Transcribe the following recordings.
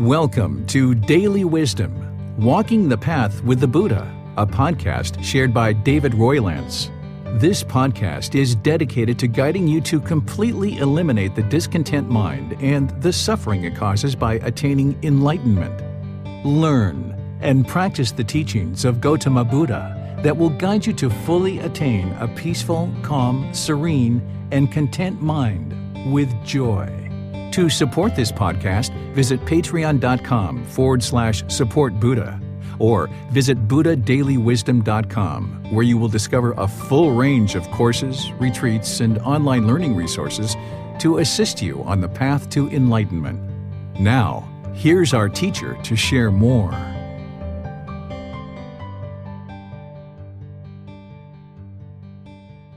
Welcome to Daily Wisdom, Walking the Path with the Buddha, a podcast shared by David Roylance. This podcast is dedicated to guiding you to completely eliminate the discontent mind and the suffering it causes by attaining enlightenment. Learn and practice the teachings of Gotama Buddha that will guide you to fully attain a peaceful, calm, serene, and content mind with joy. To support this podcast, visit patreon.com/support Buddha or visit buddhadailywisdom.com, where you will discover a full range of courses, retreats, and online learning resources to assist you on the path to enlightenment. Now, here's our teacher to share more.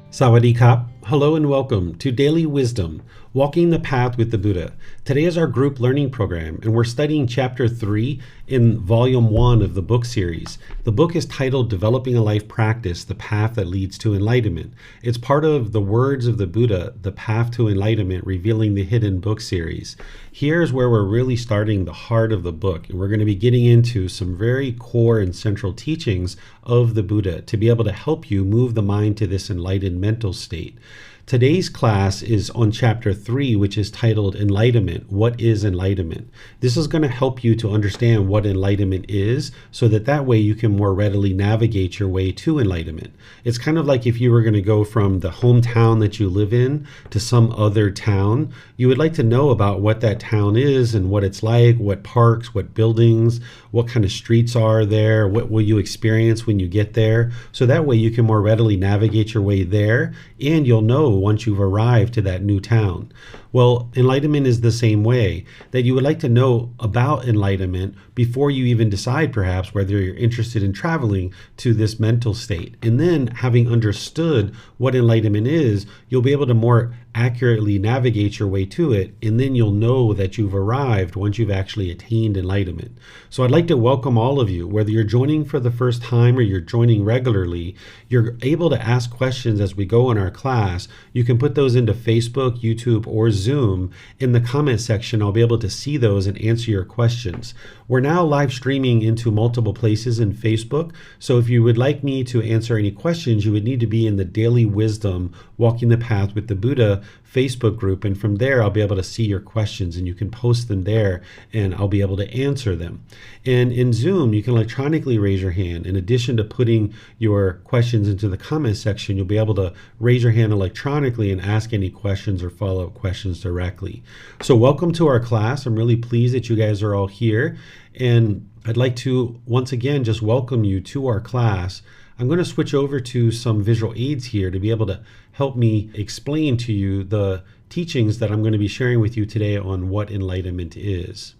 Sawadee Kap. Hello and welcome to Daily Wisdom, Walking the Path with the Buddha. Today is our group learning program, and we're studying Chapter 3 in Volume 1 of the book series. The book is titled Developing a Life Practice, The Path That Leads to Enlightenment. It's part of the Words of the Buddha, The Path to Enlightenment, Revealing the Hidden book series. Here's where we're really starting the heart of the book, and we're going to be getting into some very core and central teachings of the Buddha to be able to help you move the mind to this enlightened mental state. Today's class is on Chapter 3, which is titled Enlightenment. What is enlightenment? This is going to help you to understand what enlightenment is so that way you can more readily navigate your way to enlightenment. It's kind of like if you were going to go from the hometown that you live in to some other town. You would like to know about what that town is and what it's like, what parks, what buildings, what kind of streets are there, what will you experience when you get there. So that way you can more readily navigate your way there, and you'll know once you've arrived to that new town. Well, enlightenment is the same way, that you would like to know about enlightenment before you even decide perhaps whether you're interested in traveling to this mental state. And then having understood what enlightenment is, you'll be able to more accurately navigate your way to it, and then you'll know that you've arrived once you've actually attained enlightenment. So I'd like to welcome all of you, whether you're joining for the first time or you're joining regularly. You're able to ask questions as we go in our class. You can put those into Facebook, YouTube, or Zoom. In the comment section, I'll be able to see those and answer your questions. We're now live streaming into multiple places in Facebook, so if you would like me to answer any questions, you would need to be in the Daily Wisdom, Walking the Path with the Buddha Facebook group, and from there I'll be able to see your questions and you can post them there and I'll be able to answer them. And in Zoom, you can electronically raise your hand. In addition to putting your questions into the comment section, you'll be able to raise your hand electronically and ask any questions or follow-up questions directly. So welcome to our class. I'm really pleased that you guys are all here, and I'd like to once again just welcome you to our class. I'm going to switch over to some visual aids here to be able to help me explain to you the teachings that I'm going to be sharing with you today on what enlightenment is.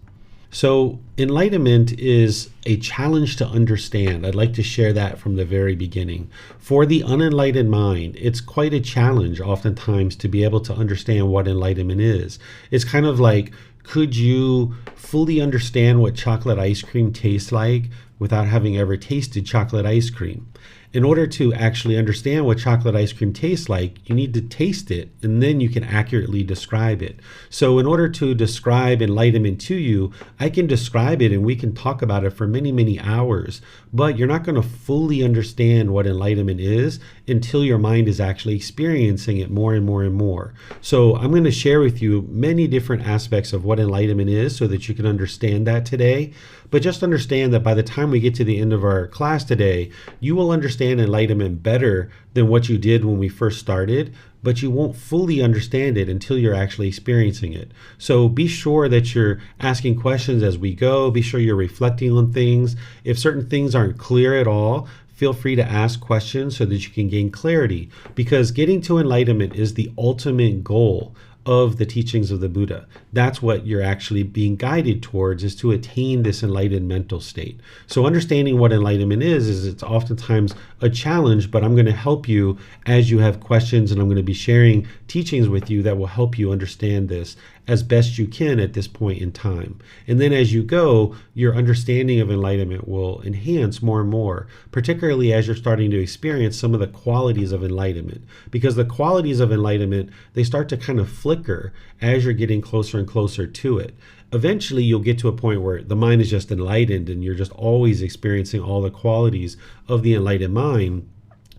So enlightenment is a challenge to understand. I'd like to share that from the very beginning. For the unenlightened mind, it's quite a challenge oftentimes to be able to understand what enlightenment is. It's kind of like, could you fully understand what chocolate ice cream tastes like without having ever tasted chocolate ice cream? In order to actually understand what chocolate ice cream tastes like, you need to taste it, and then you can accurately describe it. So in order to describe enlightenment to you, I can describe it and we can talk about it for many, many hours, but you're not going to fully understand what enlightenment is until your mind is actually experiencing it more and more and more. So I'm going to share with you many different aspects of what enlightenment is so that you can understand that today. But just understand that by the time we get to the end of our class today, you will understand enlightenment better than what you did when we first started, but you won't fully understand it until you're actually experiencing it. So be sure that you're asking questions as we go. Be sure you're reflecting on things. If certain things aren't clear at all, feel free to ask questions so that you can gain clarity, because getting to enlightenment is the ultimate goal of the teachings of the Buddha. That's what you're actually being guided towards, is to attain this enlightened mental state. So understanding what enlightenment is it's oftentimes a challenge, but I'm going to help you as you have questions, and I'm going to be sharing teachings with you that will help you understand this as best you can at this point in time. And then as you go, your understanding of enlightenment will enhance more and more, particularly as you're starting to experience some of the qualities of enlightenment. Because the qualities of enlightenment, they start to kind of flicker as you're getting closer and closer to it. Eventually, you'll get to a point where the mind is just enlightened and you're just always experiencing all the qualities of the enlightened mind.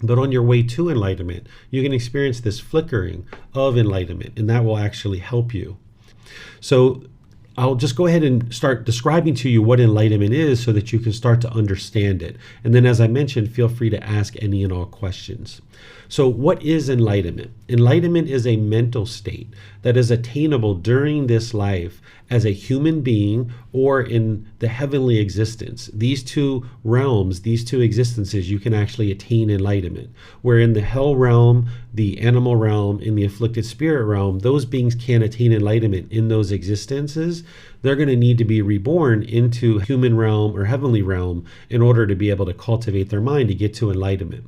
But on your way to enlightenment, you can experience this flickering of enlightenment, and that will actually help you. So I'll just go ahead and start describing to you what enlightenment is so that you can start to understand it. And then, as I mentioned, feel free to ask any and all questions. So what is enlightenment? Enlightenment is a mental state that is attainable during this life as a human being or in the heavenly existence. These two realms, these two existences, you can actually attain enlightenment. Where in the hell realm, the animal realm, in the afflicted spirit realm, those beings can't attain enlightenment in those existences. They're going to need to be reborn into human realm or heavenly realm in order to be able to cultivate their mind to get to enlightenment.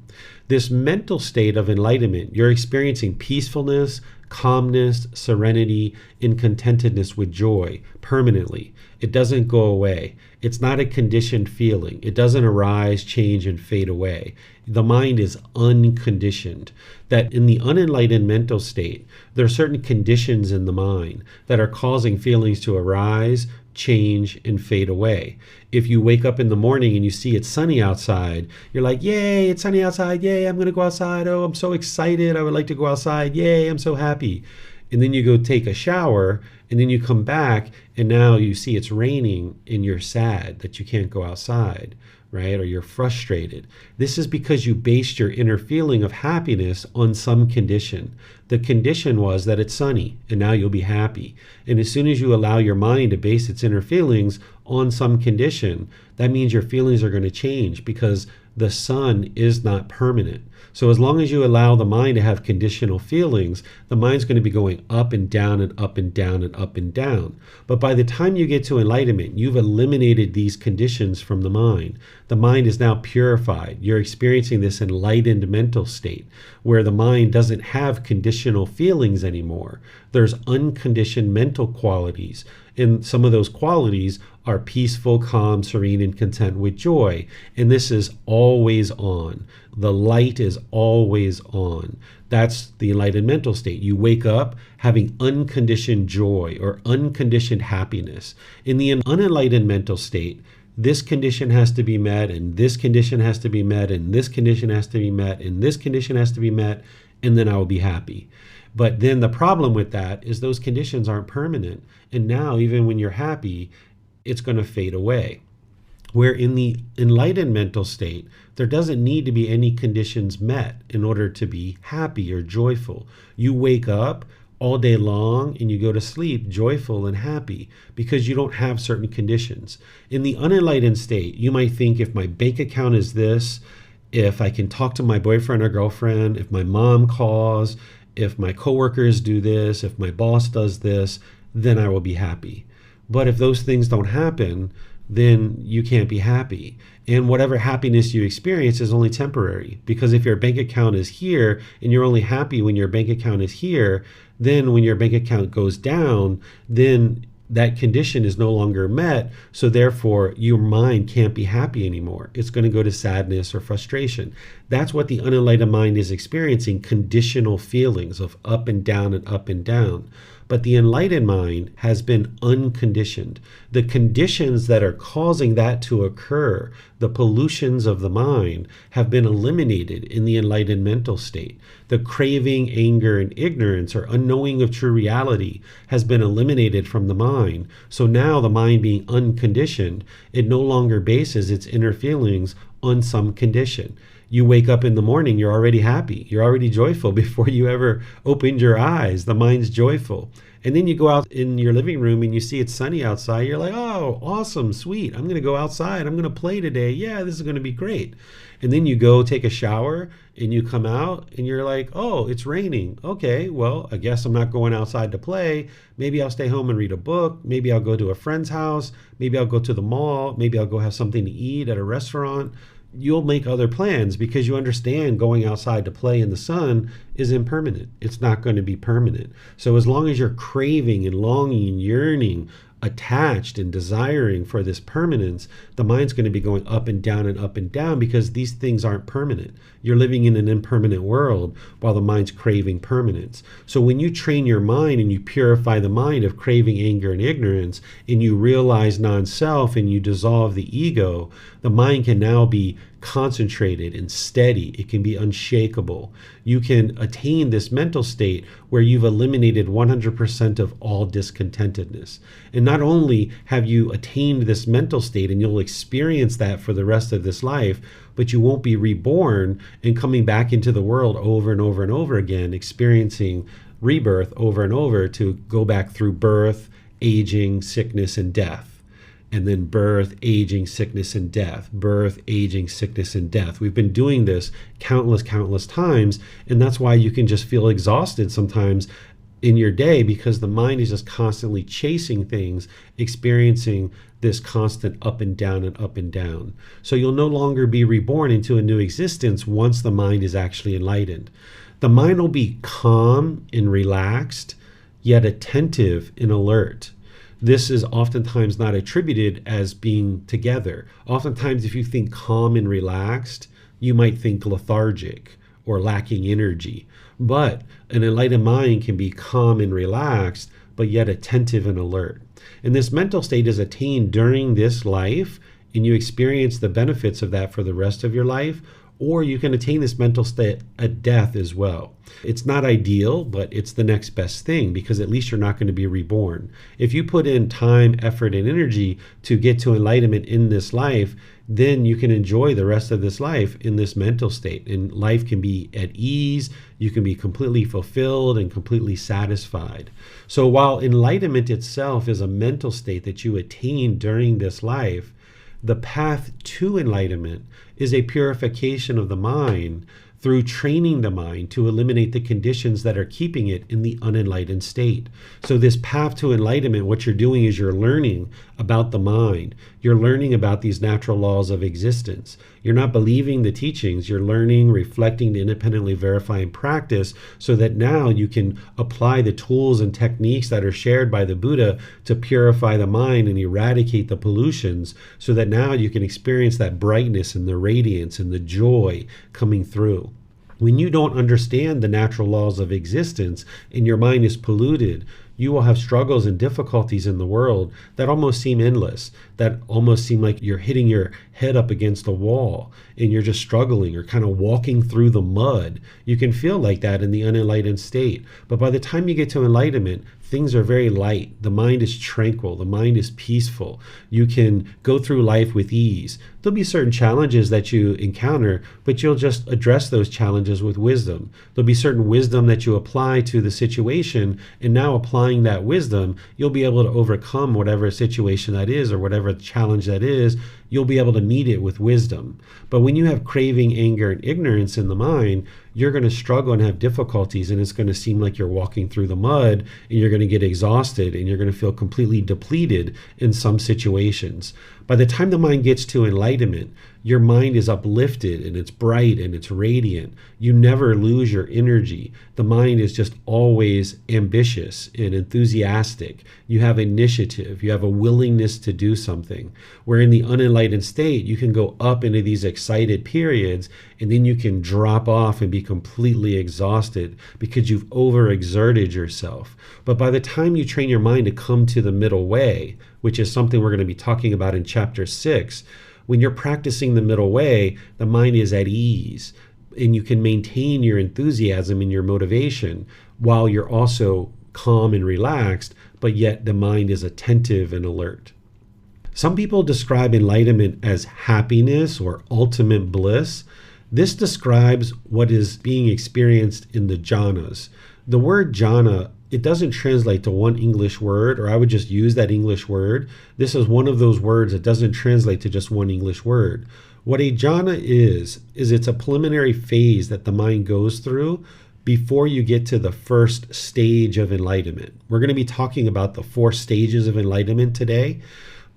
This mental state of enlightenment, you're experiencing peacefulness, calmness, serenity, and contentedness with joy permanently. It doesn't go away. It's not a conditioned feeling. It doesn't arise, change, and fade away. The mind is unconditioned. That in the unenlightened mental state, there are certain conditions in the mind that are causing feelings to arise, change, and fade away. If you wake up in the morning and you see it's sunny outside, you're like, yay, it's sunny outside. Yay, I'm going to go outside. Oh, I'm so excited. I would like to go outside. Yay, I'm so happy. And then you go take a shower and then you come back and now you see it's raining and you're sad that you can't go outside, right? Or you're frustrated. This is because you based your inner feeling of happiness on some condition. The condition was that it's sunny and now you'll be happy. And as soon as you allow your mind to base its inner feelings on some condition, that means your feelings are going to change because the sun is not permanent. So as long as you allow the mind to have conditional feelings, the mind's going to be going up and down and up and down and up and down. But by the time you get to enlightenment, you've eliminated these conditions from the mind. The mind is now purified. You're experiencing this enlightened mental state where the mind doesn't have conditional feelings anymore. There's unconditioned mental qualities. And some of those qualities are peaceful, calm, serene, and content with joy. And this is always on. The light is always on. That's the enlightened mental state. You wake up having unconditioned joy or unconditioned happiness. In the unenlightened mental state, this condition has to be met, and this condition has to be met, and this condition has to be met, and this condition has to be met, and then I will be happy. But then the problem with that is those conditions aren't permanent. And now, even when you're happy, it's going to fade away. Where in the enlightened mental state, there doesn't need to be any conditions met in order to be happy or joyful. You wake up all day long and you go to sleep joyful and happy because you don't have certain conditions. In the unenlightened state, you might think if my bank account is this, if I can talk to my boyfriend or girlfriend, if my mom calls, if my coworkers do this, if my boss does this, then I will be happy. But if those things don't happen, then you can't be happy. And whatever happiness you experience is only temporary. Because if your bank account is here and you're only happy when your bank account is here, then when your bank account goes down, then that condition is no longer met. So therefore, your mind can't be happy anymore. It's going to go to sadness or frustration. That's what the unenlightened mind is experiencing, conditional feelings of up and down and up and down. But the enlightened mind has been unconditioned. The conditions that are causing that to occur, the pollutions of the mind, have been eliminated in the enlightened mental state. The craving, anger, and ignorance or unknowing of true reality has been eliminated from the mind. So now the mind being unconditioned, it no longer bases its inner feelings on some condition. You wake up in the morning, you're already happy. You're already joyful before you ever opened your eyes. The mind's joyful. And then you go out in your living room and you see it's sunny outside. You're like, oh, awesome, sweet. I'm going to go outside. I'm going to play today. Yeah, this is going to be great. And then you go take a shower and you come out and you're like, oh, it's raining. Okay, well, I guess I'm not going outside to play. Maybe I'll stay home and read a book. Maybe I'll go to a friend's house. Maybe I'll go to the mall. Maybe I'll go have something to eat at a restaurant. You'll make other plans because you understand going outside to play in the sun is impermanent. It's not going to be permanent. So as long as you're craving and longing and yearning attached and desiring for this permanence, the mind's going to be going up and down and up and down because these things aren't permanent. You're living in an impermanent world while the mind's craving permanence. So when you train your mind and you purify the mind of craving, anger, and ignorance, and you realize non-self and you dissolve the ego, the mind can now be concentrated and steady. It can be unshakable. You can attain this mental state where you've eliminated 100% of all discontentedness. And not only have you attained this mental state and you'll experience that for the rest of this life, but you won't be reborn and coming back into the world over and over and over again, experiencing rebirth over and over to go back through birth, aging, sickness, and death. And then birth, aging, sickness, and death. Birth, aging, sickness, and death. We've been doing this countless times, and that's why you can just feel exhausted sometimes in your day because the mind is just constantly chasing things, experiencing this constant up and down and up and down. So you'll no longer be reborn into a new existence once the mind is actually enlightened. The mind will be calm and relaxed, yet attentive and alert. This is oftentimes not attributed as being together. Oftentimes, if you think calm and relaxed, you might think lethargic or lacking energy. But an enlightened mind can be calm and relaxed, but yet attentive and alert. And this mental state is attained during this life, and you experience the benefits of that for the rest of your life, or you can attain this mental state at death as well. It's not ideal, but it's the next best thing because at least you're not going to be reborn. If you put in time, effort, and energy to get to enlightenment in this life, then you can enjoy the rest of this life in this mental state. And life can be at ease, you can be completely fulfilled and completely satisfied. So while enlightenment itself is a mental state that you attain during this life, the path to enlightenment is a purification of the mind through training the mind to eliminate the conditions that are keeping it in the unenlightened state. So this path to enlightenment, what you're doing is you're learning about the mind. You're learning about these natural laws of existence. You're not believing the teachings. You're learning, reflecting to independently verify and practice so that now you can apply the tools and techniques that are shared by the Buddha to purify the mind and eradicate the pollutions so that now you can experience that brightness and the radiance and the joy coming through. When you don't understand the natural laws of existence and your mind is polluted, you will have struggles and difficulties in the world that almost seem endless, that almost seem like you're hitting your head up against a wall and you're just struggling or kind of walking through the mud. You can feel like that in the unenlightened state. But by the time you get to enlightenment, things are very light. The mind is tranquil. The mind is peaceful. You can go through life with ease. There'll be certain challenges that you encounter, but you'll just address those challenges with wisdom. There'll be certain wisdom that you apply to the situation, and now applying that wisdom, you'll be able to overcome whatever situation that is or whatever challenge that is. You'll be able to meet it with wisdom. But when you have craving, anger, and ignorance in the mind, you're going to struggle and have difficulties, and it's going to seem like you're walking through the mud, and you're going to get exhausted, and you're going to feel completely depleted in some situations. By the time the mind gets to enlightenment, your mind is uplifted and it's bright and it's radiant. You never lose your energy. The mind is just always ambitious and enthusiastic. You have initiative. You have a willingness to do something. Where in the unenlightened state, you can go up into these excited periods and then you can drop off and be completely exhausted because you've overexerted yourself. But by the time you train your mind to come to the middle way, which is something we're going to be talking about in chapter 6, when you're practicing the middle way, the mind is at ease and you can maintain your enthusiasm and your motivation while you're also calm and relaxed, but yet the mind is attentive and alert. Some people describe enlightenment as happiness or ultimate bliss. This describes what is being experienced in the jhanas. The word jhana, it doesn't translate to one English word, or I would just use that English word. This is one of those words that doesn't translate to just one English word. What a jhana is it's a preliminary phase that the mind goes through before you get to the first stage of enlightenment. We're going to be talking about the 4 stages of enlightenment today,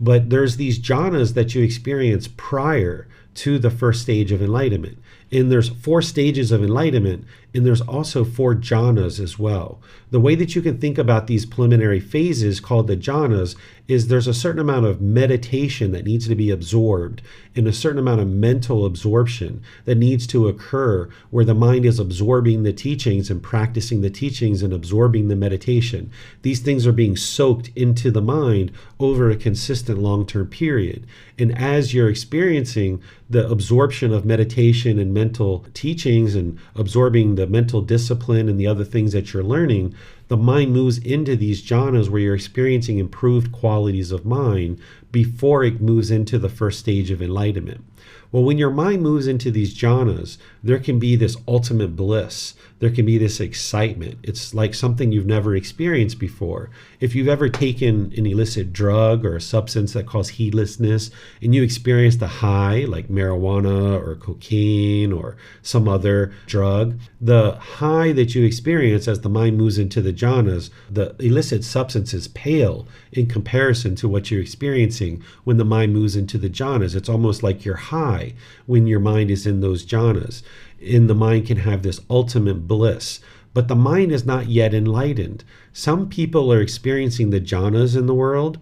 but there's these jhanas that you experience prior to the first stage of enlightenment. And there's 4 stages of enlightenment, and there's also 4 jhanas as well. The way that you can think about these preliminary phases called the jhanas is there's a certain amount of meditation that needs to be absorbed and a certain amount of mental absorption that needs to occur where the mind is absorbing the teachings and practicing the teachings and absorbing the meditation. These things are being soaked into the mind over a consistent long-term period. And as you're experiencing the absorption of meditation and mental teachings and absorbing the mental discipline and the other things that you're learning, the mind moves into these jhanas where you're experiencing improved qualities of mind before it moves into the first stage of enlightenment. Well, when your mind moves into these jhanas, there can be this ultimate bliss. There can be this excitement. It's like something you've never experienced before. If you've ever taken an illicit drug or a substance that causes heedlessness and you experienced a high like marijuana or cocaine or some other drug, the high that you experience as the mind moves into the jhanas, the illicit substances pale in comparison to what you're experiencing when the mind moves into the jhanas. It's almost like you're high when your mind is in those jhanas. And the mind can have this ultimate bliss. But the mind is not yet enlightened. Some people are experiencing the jhanas in the world,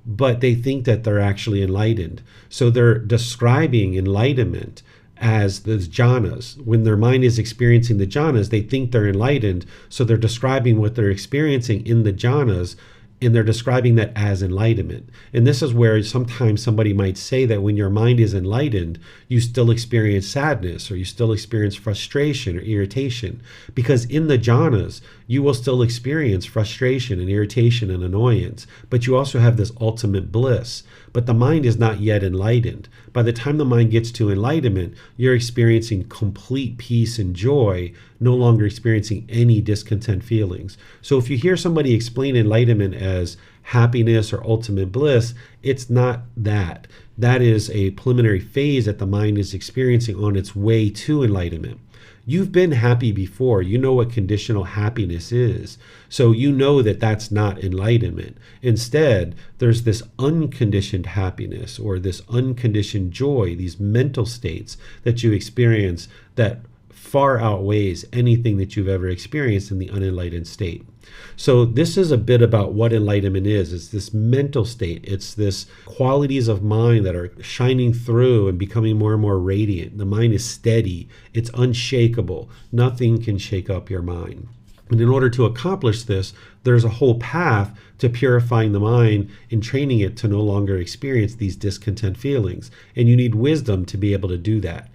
but they think that they're actually enlightened. So they're describing enlightenment as the jhanas. When their mind is experiencing the jhanas, they think they're enlightened. So they're describing what they're experiencing in the jhanas, and they're describing that as enlightenment. And this is where sometimes somebody might say that when your mind is enlightened, you still experience sadness or you still experience frustration or irritation. Because in the jhanas, you will still experience frustration and irritation and annoyance, but you also have this ultimate bliss. But the mind is not yet enlightened. By the time the mind gets to enlightenment, you're experiencing complete peace and joy, no longer experiencing any discontent feelings. So if you hear somebody explain enlightenment as happiness or ultimate bliss, it's not that. That is a preliminary phase that the mind is experiencing on its way to enlightenment. You've been happy before. You know what conditional happiness is. So you know that that's not enlightenment. Instead, there's this unconditioned happiness or this unconditioned joy, these mental states that you experience that far outweighs anything that you've ever experienced in the unenlightened state. So this is a bit about what enlightenment is. It's this mental state. It's this qualities of mind that are shining through and becoming more and more radiant. The mind is steady. It's unshakable. Nothing can shake up your mind. And in order to accomplish this, there's a whole path to purifying the mind and training it to no longer experience these discontent feelings. And you need wisdom to be able to do that.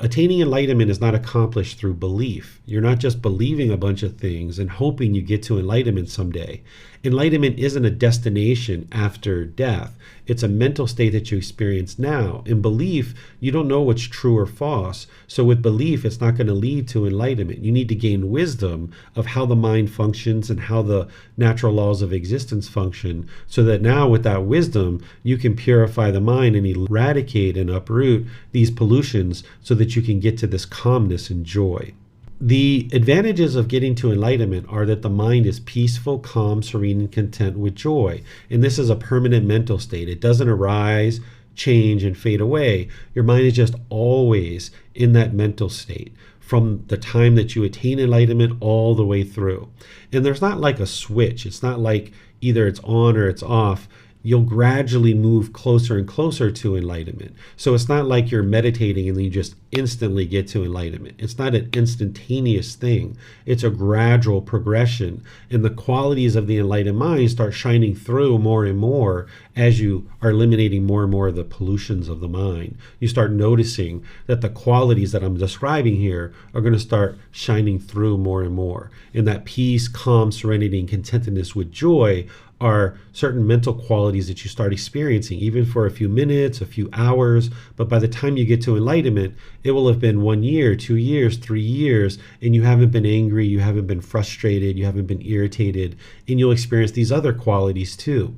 Attaining enlightenment is not accomplished through belief. You're not just believing a bunch of things and hoping you get to enlightenment someday. Enlightenment isn't a destination after death. It's a mental state that you experience now. In belief, you don't know what's true or false. So with belief, it's not going to lead to enlightenment. You need to gain wisdom of how the mind functions and how the natural laws of existence function, so that now with that wisdom, you can purify the mind and eradicate and uproot these pollutions so that you can get to this calmness and joy. The advantages of getting to enlightenment are that the mind is peaceful, calm, serene, and content with joy. And this is a permanent mental state. It doesn't arise, change, and fade away. Your mind is just always in that mental state from the time that you attain enlightenment all the way through. And there's not like a switch. It's not like either it's on or it's off. You'll gradually move closer and closer to enlightenment. So it's not like you're meditating and then you just instantly get to enlightenment. It's not an instantaneous thing. It's a gradual progression. And the qualities of the enlightened mind start shining through more and more as you are eliminating more and more of the pollutions of the mind. You start noticing that the qualities that I'm describing here are going to start shining through more and more. And that peace, calm, serenity, and contentedness with joy are certain mental qualities that you start experiencing, even for a few minutes, a few hours. But by the time you get to enlightenment, it will have been 1 year, 2 years, 3 years, and you haven't been angry, you haven't been frustrated, you haven't been irritated, and you'll experience these other qualities too,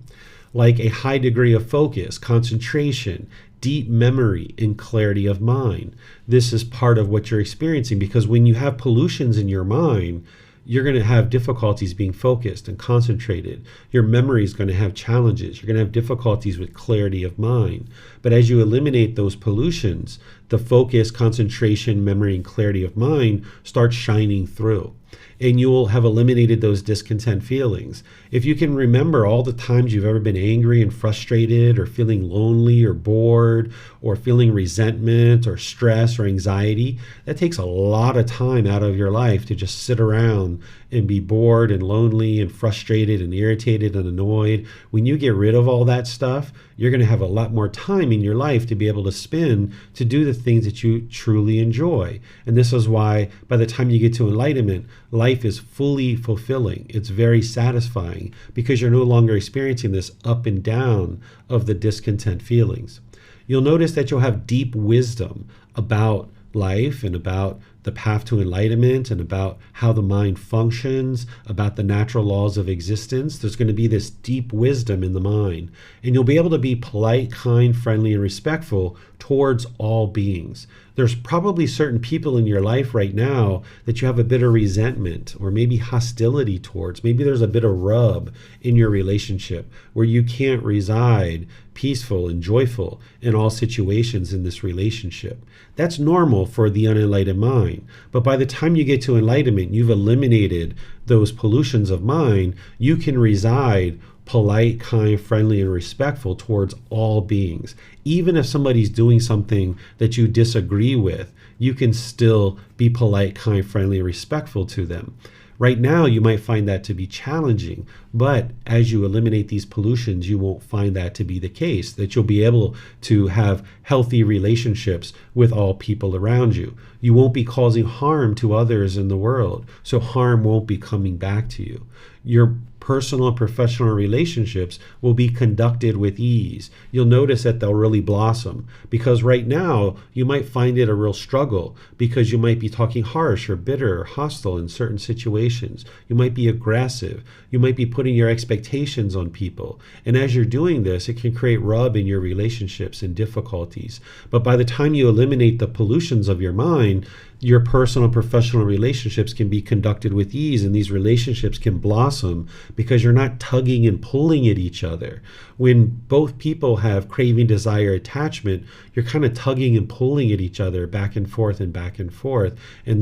like a high degree of focus, concentration, deep memory, and clarity of mind. This is part of what you're experiencing, because when you have pollutions in your mind, you're going to have difficulties being focused and concentrated. Your memory is going to have challenges. You're going to have difficulties with clarity of mind. But as you eliminate those pollutions, the focus, concentration, memory, and clarity of mind starts shining through. And you will have eliminated those discontent feelings. If you can remember all the times you've ever been angry and frustrated, or feeling lonely or bored, or feeling resentment or stress or anxiety, that takes a lot of time out of your life to just sit around and be bored and lonely and frustrated and irritated and annoyed. When you get rid of all that stuff, you're going to have a lot more time in your life to be able to spend to do the things that you truly enjoy. And this is why by the time you get to enlightenment, life is fully fulfilling. It's very satisfying because you're no longer experiencing this up and down of the discontent feelings. You'll notice that you'll have deep wisdom about life and about the path to enlightenment and about how the mind functions, about the natural laws of existence. There's going to be this deep wisdom in the mind, and you'll be able to be polite, kind, friendly, and respectful towards all beings. There's probably certain people in your life right now that you have a bit of resentment or maybe hostility towards. Maybe there's a bit of rub in your relationship where you can't reside peaceful and joyful in all situations in this relationship. That's normal for the unenlightened mind. But by the time you get to enlightenment, you've eliminated those pollutions of mind. You can reside polite, kind, friendly, and respectful towards all beings. Even if somebody's doing something that you disagree with, you can still be polite, kind, friendly, and respectful to them. Right now, you might find that to be challenging, but as you eliminate these pollutions, you won't find that to be the case, that you'll be able to have healthy relationships with all people around you. You won't be causing harm to others in the world, so harm won't be coming back to you. Your personal and professional relationships will be conducted with ease. You'll notice that they'll really blossom, because right now you might find it a real struggle because you might be talking harsh or bitter or hostile in certain situations. You might be aggressive. You might be putting your expectations on people. And as you're doing this, it can create rub in your relationships and difficulties. But by the time you eliminate the pollutions of your mind, your personal and professional relationships can be conducted with ease, and these relationships can blossom because you're not tugging and pulling at each other. When both people have craving, desire, attachment, you're kind of tugging and pulling at each other back and forth, and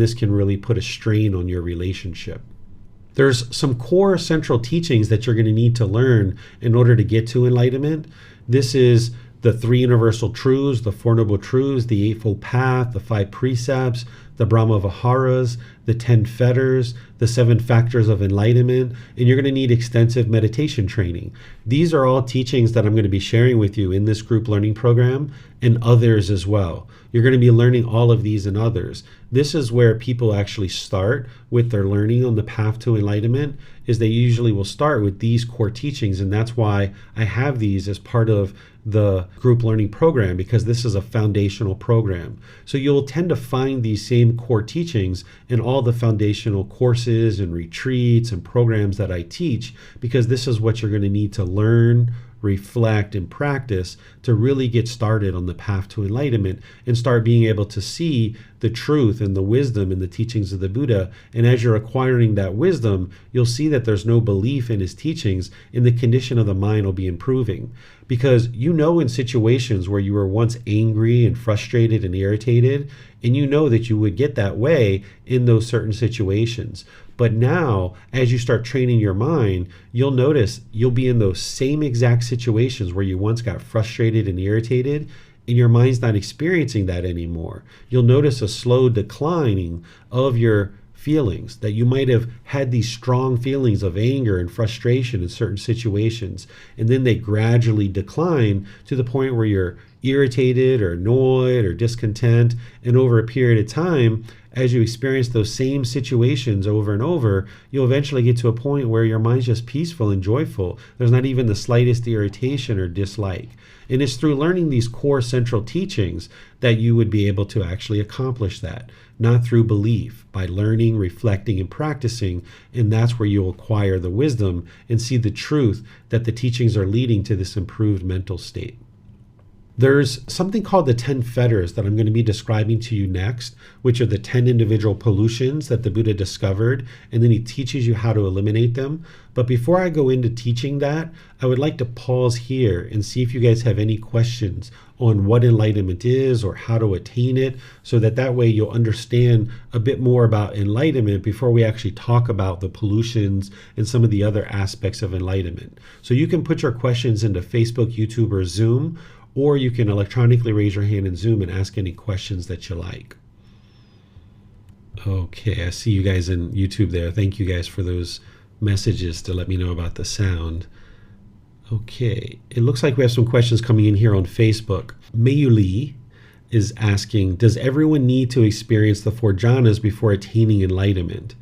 this can really put a strain on your relationship. There's some core central teachings that you're going to need to learn in order to get to enlightenment. This is the three universal truths, the Four Noble Truths, the Eightfold Path, the Five Precepts, the Brahma Viharas, the 10 fetters, the 7 factors of enlightenment, and you're going to need extensive meditation training. These are all teachings that I'm going to be sharing with you in this group learning program and others as well. You're going to be learning all of these and others. This is where people actually start with their learning on the path to enlightenment, is they usually will start with these core teachings, and that's why I have these as part of the group learning program, because this is a foundational program. So you'll tend to find these same core teachings in all the foundational courses and retreats and programs that I teach, because this is what you're going to need to learn, reflect, and practice to really get started on the path to enlightenment and start being able to see the truth and the wisdom in the teachings of the Buddha. And as you're acquiring that wisdom, you'll see that there's no belief in his teachings, and the condition of the mind will be improving. Because you know, in situations where you were once angry and frustrated and irritated, and you know that you would get that way in those certain situations. But now, as you start training your mind, you'll notice you'll be in those same exact situations where you once got frustrated and irritated, and your mind's not experiencing that anymore. You'll notice a slow declining of your feelings, that you might have had these strong feelings of anger and frustration in certain situations, and then they gradually decline to the point where you're irritated or annoyed or discontent. And over a period of time, as you experience those same situations over and over, you'll eventually get to a point where your mind's just peaceful and joyful. There's not even the slightest irritation or dislike. And it's through learning these core central teachings that you would be able to actually accomplish that, not through belief, by learning, reflecting, and practicing. And that's where you'll acquire the wisdom and see the truth that the teachings are leading to this improved mental state. There's something called the 10 fetters that I'm going to be describing to you next, which are the 10 individual pollutions that the Buddha discovered, and then he teaches you how to eliminate them. But before I go into teaching that, I would like to pause here and see if you guys have any questions on what enlightenment is or how to attain it, so that way you'll understand a bit more about enlightenment before we actually talk about the pollutions and some of the other aspects of enlightenment. So you can put your questions into Facebook, YouTube, or Zoom, or you can electronically raise your hand in Zoom and ask any questions that you like. Okay, I see you guys in YouTube there. Thank you guys for those messages to let me know about the sound. Okay, it looks like we have some questions coming in here on Facebook. Mayu Lee is asking, does everyone need to experience the 4 jhanas before attaining enlightenment?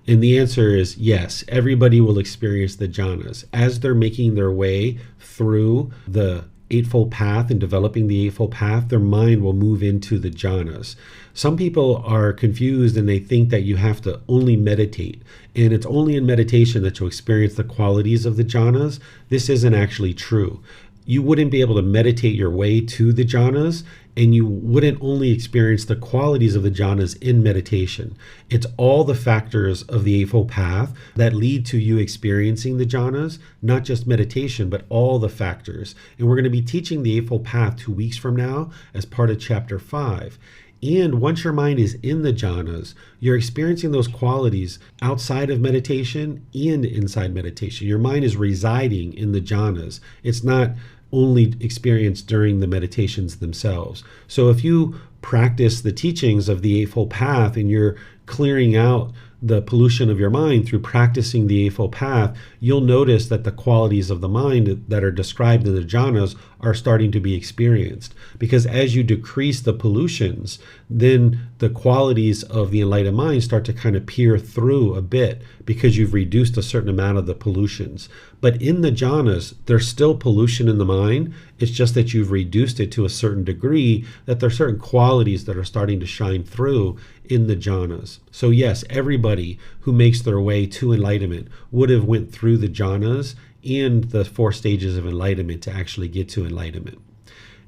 And the answer is yes, everybody will experience the jhanas. As they're making their way through the Eightfold Path and developing the Eightfold Path, their mind will move into the jhanas. Some people are confused and they think that you have to only meditate, and it's only in meditation that you'll experience the qualities of the jhanas. This isn't actually true. You wouldn't be able to meditate your way to the jhanas, and you wouldn't only experience the qualities of the jhanas in meditation. It's all the factors of the Eightfold Path that lead to you experiencing the jhanas, not just meditation, but all the factors. And we're going to be teaching the Eightfold Path 2 weeks from now as part of Chapter 5. And once your mind is in the jhanas, you're experiencing those qualities outside of meditation and inside meditation. Your mind is residing in the jhanas. It's not only experienced during the meditations themselves. So if you practice the teachings of the Eightfold Path and you're clearing out the pollution of your mind through practicing the Eightfold Path, you'll notice that the qualities of the mind that are described in the jhanas are starting to be experienced. Because as you decrease the pollutions, then the qualities of the enlightened mind start to kind of peer through a bit because you've reduced a certain amount of the pollutions. But in the jhanas, there's still pollution in the mind. It's just that you've reduced it to a certain degree, that there are certain qualities that are starting to shine through in the jhanas. So yes, everybody who makes their way to enlightenment would have went through the jhanas and the 4 stages of enlightenment to actually get to enlightenment.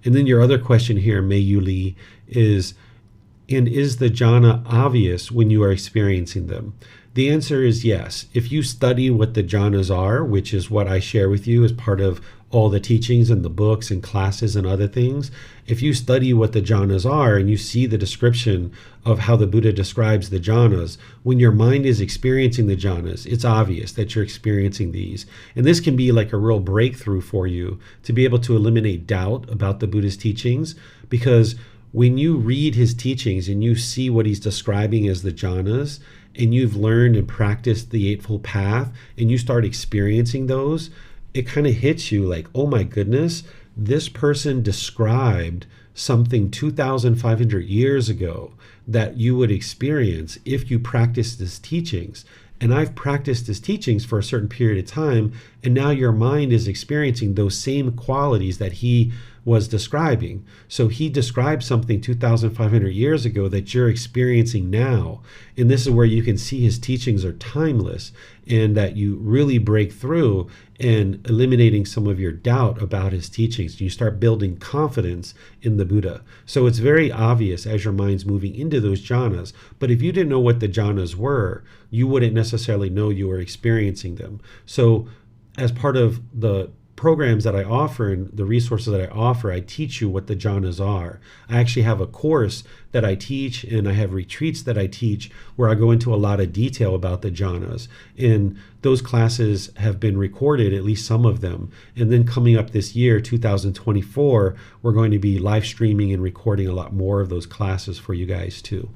And then your other question here, Mayu Lee, is the jhana obvious when you are experiencing them? The answer is yes. If you study what the jhanas are, which is what I share with you as part of all the teachings and the books and classes and other things, if you study what the jhanas are and you see the description of how the Buddha describes the jhanas, when your mind is experiencing the jhanas, it's obvious that you're experiencing these. And this can be like a real breakthrough for you to be able to eliminate doubt about the Buddha's teachings, because when you read his teachings and you see what he's describing as the jhanas, and you've learned and practiced the Eightfold Path, and you start experiencing those, it kind of hits you like, oh my goodness, this person described something 2,500 years ago that you would experience if you practiced his teachings. And I've practiced his teachings for a certain period of time, and now your mind is experiencing those same qualities that he was describing. So he described something 2,500 years ago that you're experiencing now. And this is where you can see his teachings are timeless, and that you really break through and eliminating some of your doubt about his teachings. You start building confidence in the Buddha. So it's very obvious as your mind's moving into those jhanas. But if you didn't know what the jhanas were, you wouldn't necessarily know you were experiencing them. So as part of the programs that I offer and the resources that I offer, I teach you what the jhanas are. I actually have a course that I teach, and I have retreats that I teach where I go into a lot of detail about the jhanas. And those classes have been recorded, at least some of them. And then coming up this year, 2024, we're going to be live streaming and recording a lot more of those classes for you guys too.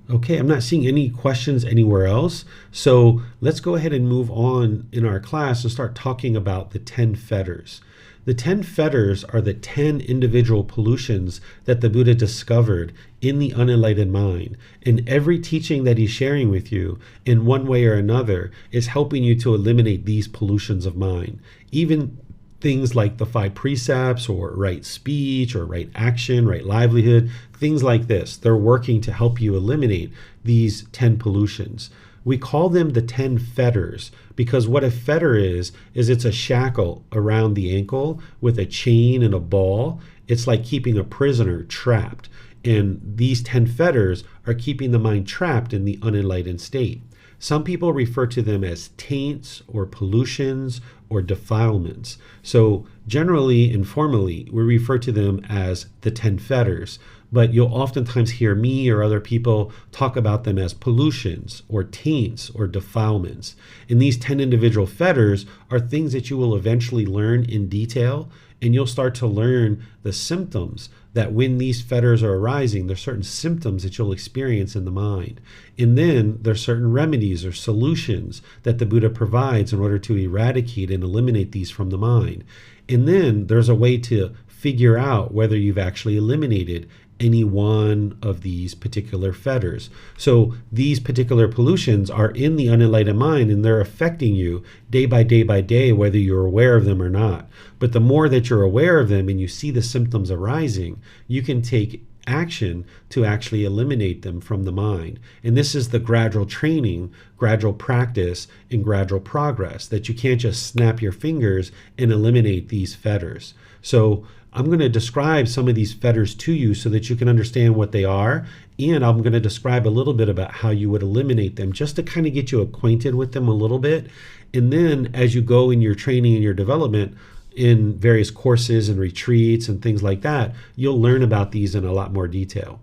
Okay, I'm not seeing any questions anywhere else. So let's go ahead and move on in our class and start talking about the 10 fetters. The 10 fetters are the 10 individual pollutions that the Buddha discovered in the unenlightened mind. And every teaching that he's sharing with you in one way or another is helping you to eliminate these pollutions of mind. Even things like the 5 precepts, or right speech, or right action, right livelihood, things like this. They're working to help you eliminate these 10 pollutions. We call them the 10 fetters because what a fetter is it's a shackle around the ankle with a chain and a ball. It's like keeping a prisoner trapped. And these 10 fetters are keeping the mind trapped in the unenlightened state. Some people refer to them as taints or pollutions or defilements. So generally, informally, we refer to them as the 10 fetters, but you'll oftentimes hear me or other people talk about them as pollutions or taints or defilements. And these 10 individual fetters are things that you will eventually learn in detail, and you'll start to learn the symptoms that when these fetters are arising, there's certain symptoms that you'll experience in the mind. And then there's certain remedies or solutions that the Buddha provides in order to eradicate and eliminate these from the mind. And then there's a way to figure out whether you've actually eliminated any one of these particular fetters. So these particular pollutions are in the unenlightened mind and they're affecting you day by day by day, whether you're aware of them or not. But the more that you're aware of them and you see the symptoms arising, you can take action to actually eliminate them from the mind. And this is the gradual training, gradual practice, and gradual progress, that you can't just snap your fingers and eliminate these fetters. So I'm going to describe some of these fetters to you so that you can understand what they are, and I'm going to describe a little bit about how you would eliminate them, just to kind of get you acquainted with them a little bit. And then as you go in your training and your development in various courses and retreats and things like that, you'll learn about these in a lot more detail.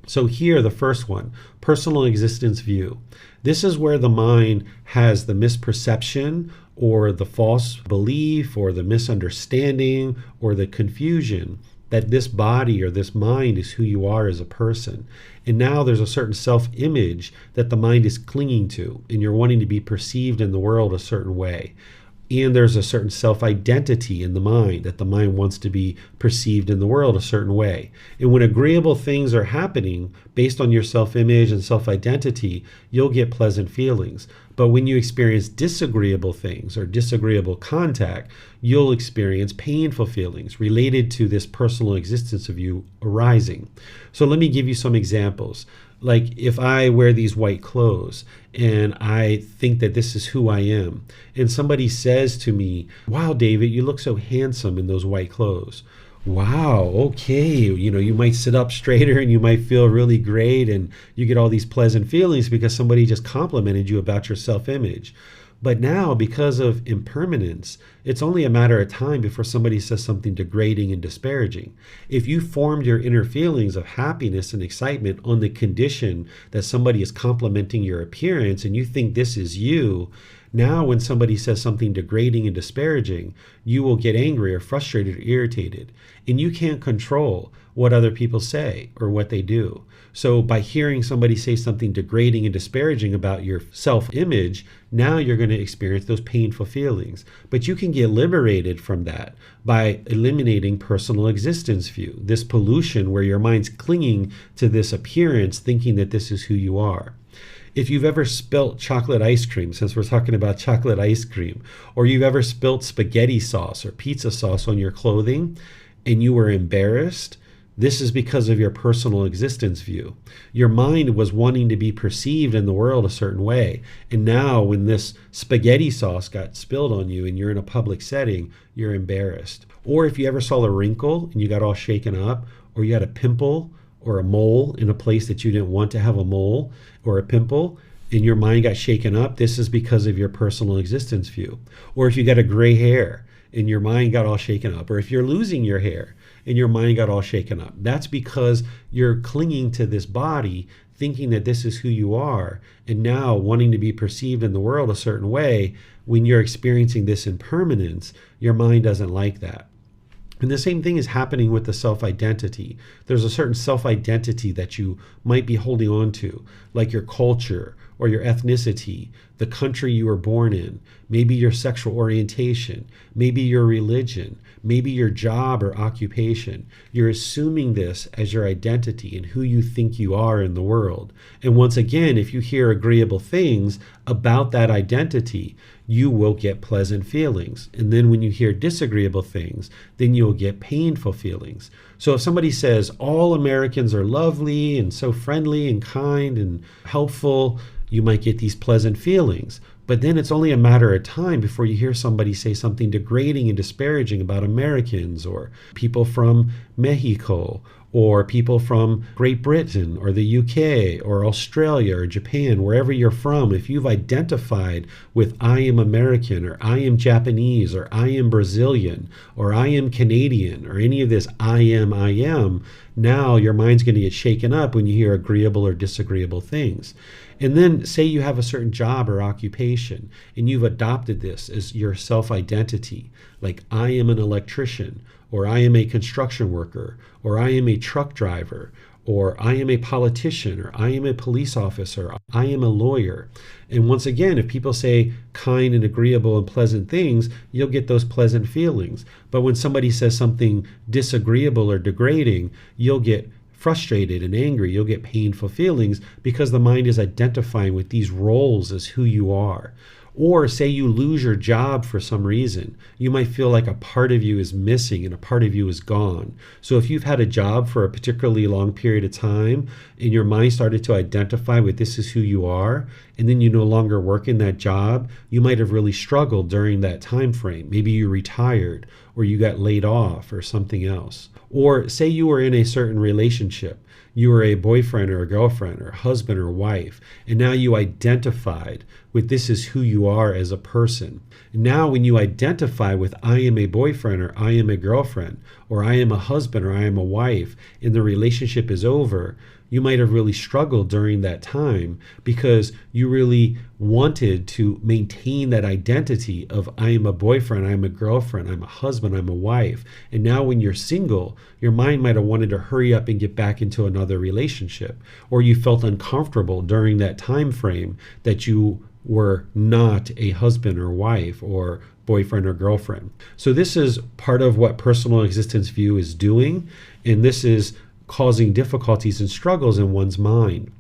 So here, the first one, personal existence view. This is where the mind has the misperception or the false belief or the misunderstanding or the confusion that this body or this mind is who you are as a person. And now there's a certain self-image that the mind is clinging to, and you're wanting to be perceived in the world a certain way. And there's a certain self-identity in the mind that the mind wants to be perceived in the world a certain way. And when agreeable things are happening based on your self-image and self-identity, you'll get pleasant feelings. But when you experience disagreeable things or disagreeable contact, you'll experience painful feelings related to this personal existence of you arising. So let me give you some examples. Like if I wear these white clothes and I think that this is who I am, and somebody says to me, "Wow, David, you look so handsome in those white clothes." Wow, okay, you might sit up straighter and you might feel really great and you get all these pleasant feelings because somebody just complimented you about your self-image. But now, because of impermanence, it's only a matter of time before somebody says something degrading and disparaging. If you formed your inner feelings of happiness and excitement on the condition that somebody is complimenting your appearance and you think this is you, now when somebody says something degrading and disparaging, you will get angry or frustrated or irritated. And you can't control what other people say or what they do. So by hearing somebody say something degrading and disparaging about your self-image, now you're going to experience those painful feelings. But you can get liberated from that by eliminating personal existence view, this pollution where your mind's clinging to this appearance, thinking that this is who you are. If you've ever spilt chocolate ice cream, since we're talking about chocolate ice cream, or you've ever spilt spaghetti sauce or pizza sauce on your clothing and you were embarrassed, this is because of your personal existence view. Your mind was wanting to be perceived in the world a certain way. And now when this spaghetti sauce got spilled on you and you're in a public setting, you're embarrassed. Or if you ever saw a wrinkle and you got all shaken up, or you had a pimple or a mole in a place that you didn't want to have a mole or a pimple, and your mind got shaken up, this is because of your personal existence view. Or if you got a gray hair and your mind got all shaken up, or if you're losing your hair and your mind got all shaken up, that's because you're clinging to this body, thinking that this is who you are, and now wanting to be perceived in the world a certain way. When you're experiencing this impermanence, your mind doesn't like that. And the same thing is happening with the self-identity. There's a certain self-identity that you might be holding on to, like your culture or your ethnicity, the country you were born in. maybe your sexual orientation, maybe your religion, maybe your job or occupation. You're assuming this as your identity and who you think you are in the world. And once again, if you hear agreeable things about that identity, you will get pleasant feelings. And then when you hear disagreeable things, then you'll get painful feelings. So if somebody says all Americans are lovely and so friendly and kind and helpful, you might get these pleasant feelings. But then it's only a matter of time before you hear somebody say something degrading and disparaging about Americans or people from Mexico or people from Great Britain or the UK or Australia or Japan, wherever you're from. If you've identified with I am American or I am Japanese or I am Brazilian or I am Canadian or any of this I am, now your mind's going to get shaken up when you hear agreeable or disagreeable things. And then say you have a certain job or occupation and you've adopted this as your self-identity, like I am an electrician, or I am a construction worker, or I am a truck driver, or I am a politician, or I am a police officer, I am a lawyer. And once again, if people say kind and agreeable and pleasant things, you'll get those pleasant feelings. But when somebody says something disagreeable or degrading, you'll get frustrated and angry. You'll get painful feelings because the mind is identifying with these roles as who you are. Or say you lose your job for some reason. You might feel like a part of you is missing and a part of you is gone. So if you've had a job for a particularly long period of time and your mind started to identify with this is who you are, and then you no longer work in that job, you might have really struggled during that time frame. Maybe you retired or you got laid off or something else. Or say you were in a certain relationship. You were a boyfriend or a girlfriend or husband or wife, and now you identified with this is who you are as a person. Now when you identify with I am a boyfriend or I am a girlfriend or I am a husband or I am a wife and the relationship is over, you might have really struggled during that time because you really wanted to maintain that identity of I am a boyfriend, I am a girlfriend, I'm a husband, I'm a wife. And now when you're single, your mind might have wanted to hurry up and get back into another relationship, or you felt uncomfortable during that time frame that you were not a husband or wife or boyfriend or girlfriend. So this is part of what personal existence view is doing, and this is causing difficulties and struggles in one's mind.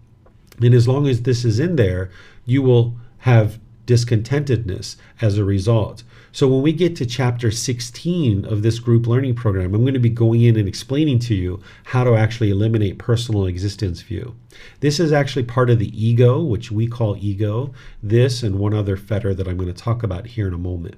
And as long as this is in there, you will have discontentedness as a result. So when we get to chapter 16 of this group learning program, I'm going to be going in and explaining to you how to actually eliminate personal existence view. This is actually part of the ego, which we call ego, this and one other fetter that I'm going to talk about here in a moment.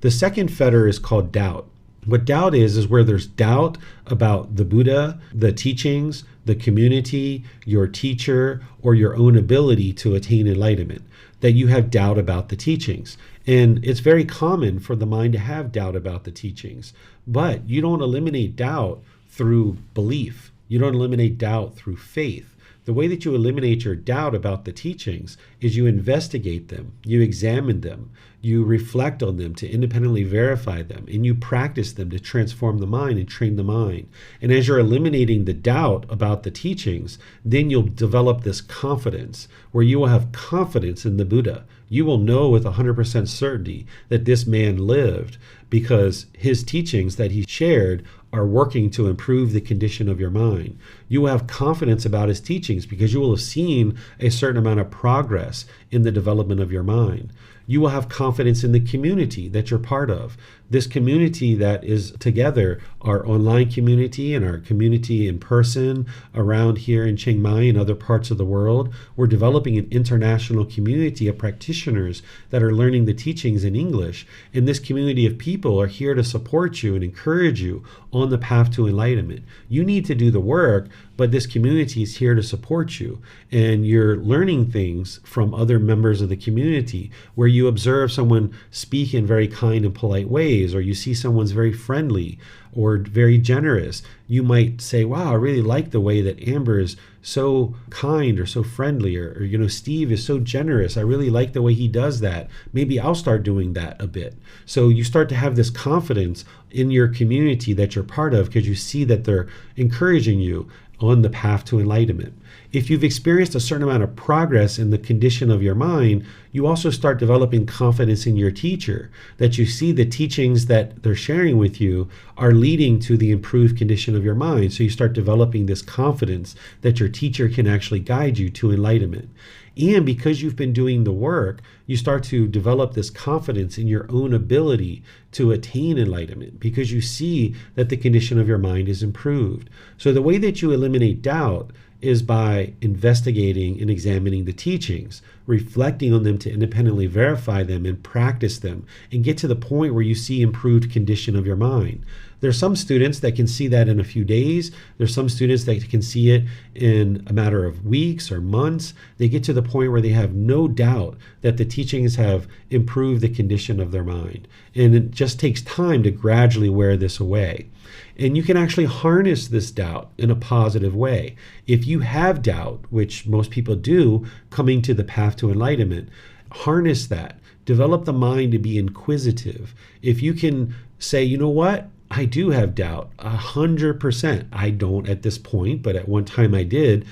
The second fetter is called doubt. What doubt is where there's doubt about the Buddha, the teachings, the community, your teacher, or your own ability to attain enlightenment, that you have doubt about the teachings. And it's very common for the mind to have doubt about the teachings, but you don't eliminate doubt through belief. You don't eliminate doubt through faith. The way that you eliminate your doubt about the teachings is you investigate them, you examine them, you reflect on them to independently verify them, and you practice them to transform the mind and train the mind. And as you're eliminating the doubt about the teachings, then you'll develop this confidence where you will have confidence in the Buddha. You will know with 100% certainty that this man lived because his teachings that he shared are working to improve the condition of your mind. You will have confidence about his teachings because you will have seen a certain amount of progress in the development of your mind. You will have confidence in the community that you're part of. This community that is together, our online community and our community in person around here in Chiang Mai and other parts of the world, we're developing an international community of practitioners that are learning the teachings in English. And this community of people are here to support you and encourage you on the path to enlightenment. You need to do the work, but this community is here to support you. And you're learning things from other members of the community where you observe someone speak in very kind and polite ways, or you see someone's very friendly or very generous. You might say, wow, I really like the way that Amber is so kind or so friendly, or Steve is so generous. I really like the way he does that. Maybe I'll start doing that a bit. So you start to have this confidence in your community that you're part of because you see that they're encouraging you on the path to enlightenment. If you've experienced a certain amount of progress in the condition of your mind, you also start developing confidence in your teacher, that you see the teachings that they're sharing with you are leading to the improved condition of your mind. So you start developing this confidence that your teacher can actually guide you to enlightenment. And because you've been doing the work, you start to develop this confidence in your own ability to attain enlightenment because you see that the condition of your mind is improved. So the way that you eliminate doubt is by investigating and examining the teachings, reflecting on them to independently verify them and practice them, and get to the point where you see improved condition of your mind. There's some students that can see that in a few days. There's some students that can see it in a matter of weeks or months. They get to the point where they have no doubt that the teachings have improved the condition of their mind. And it just takes time to gradually wear this away. And you can actually harness this doubt in a positive way. If you have doubt, which most people do, coming to the path to enlightenment, harness that. Develop the mind to be inquisitive. If you can say, you know what? I do have doubt, 100%. I don't at this point, but at one time I did.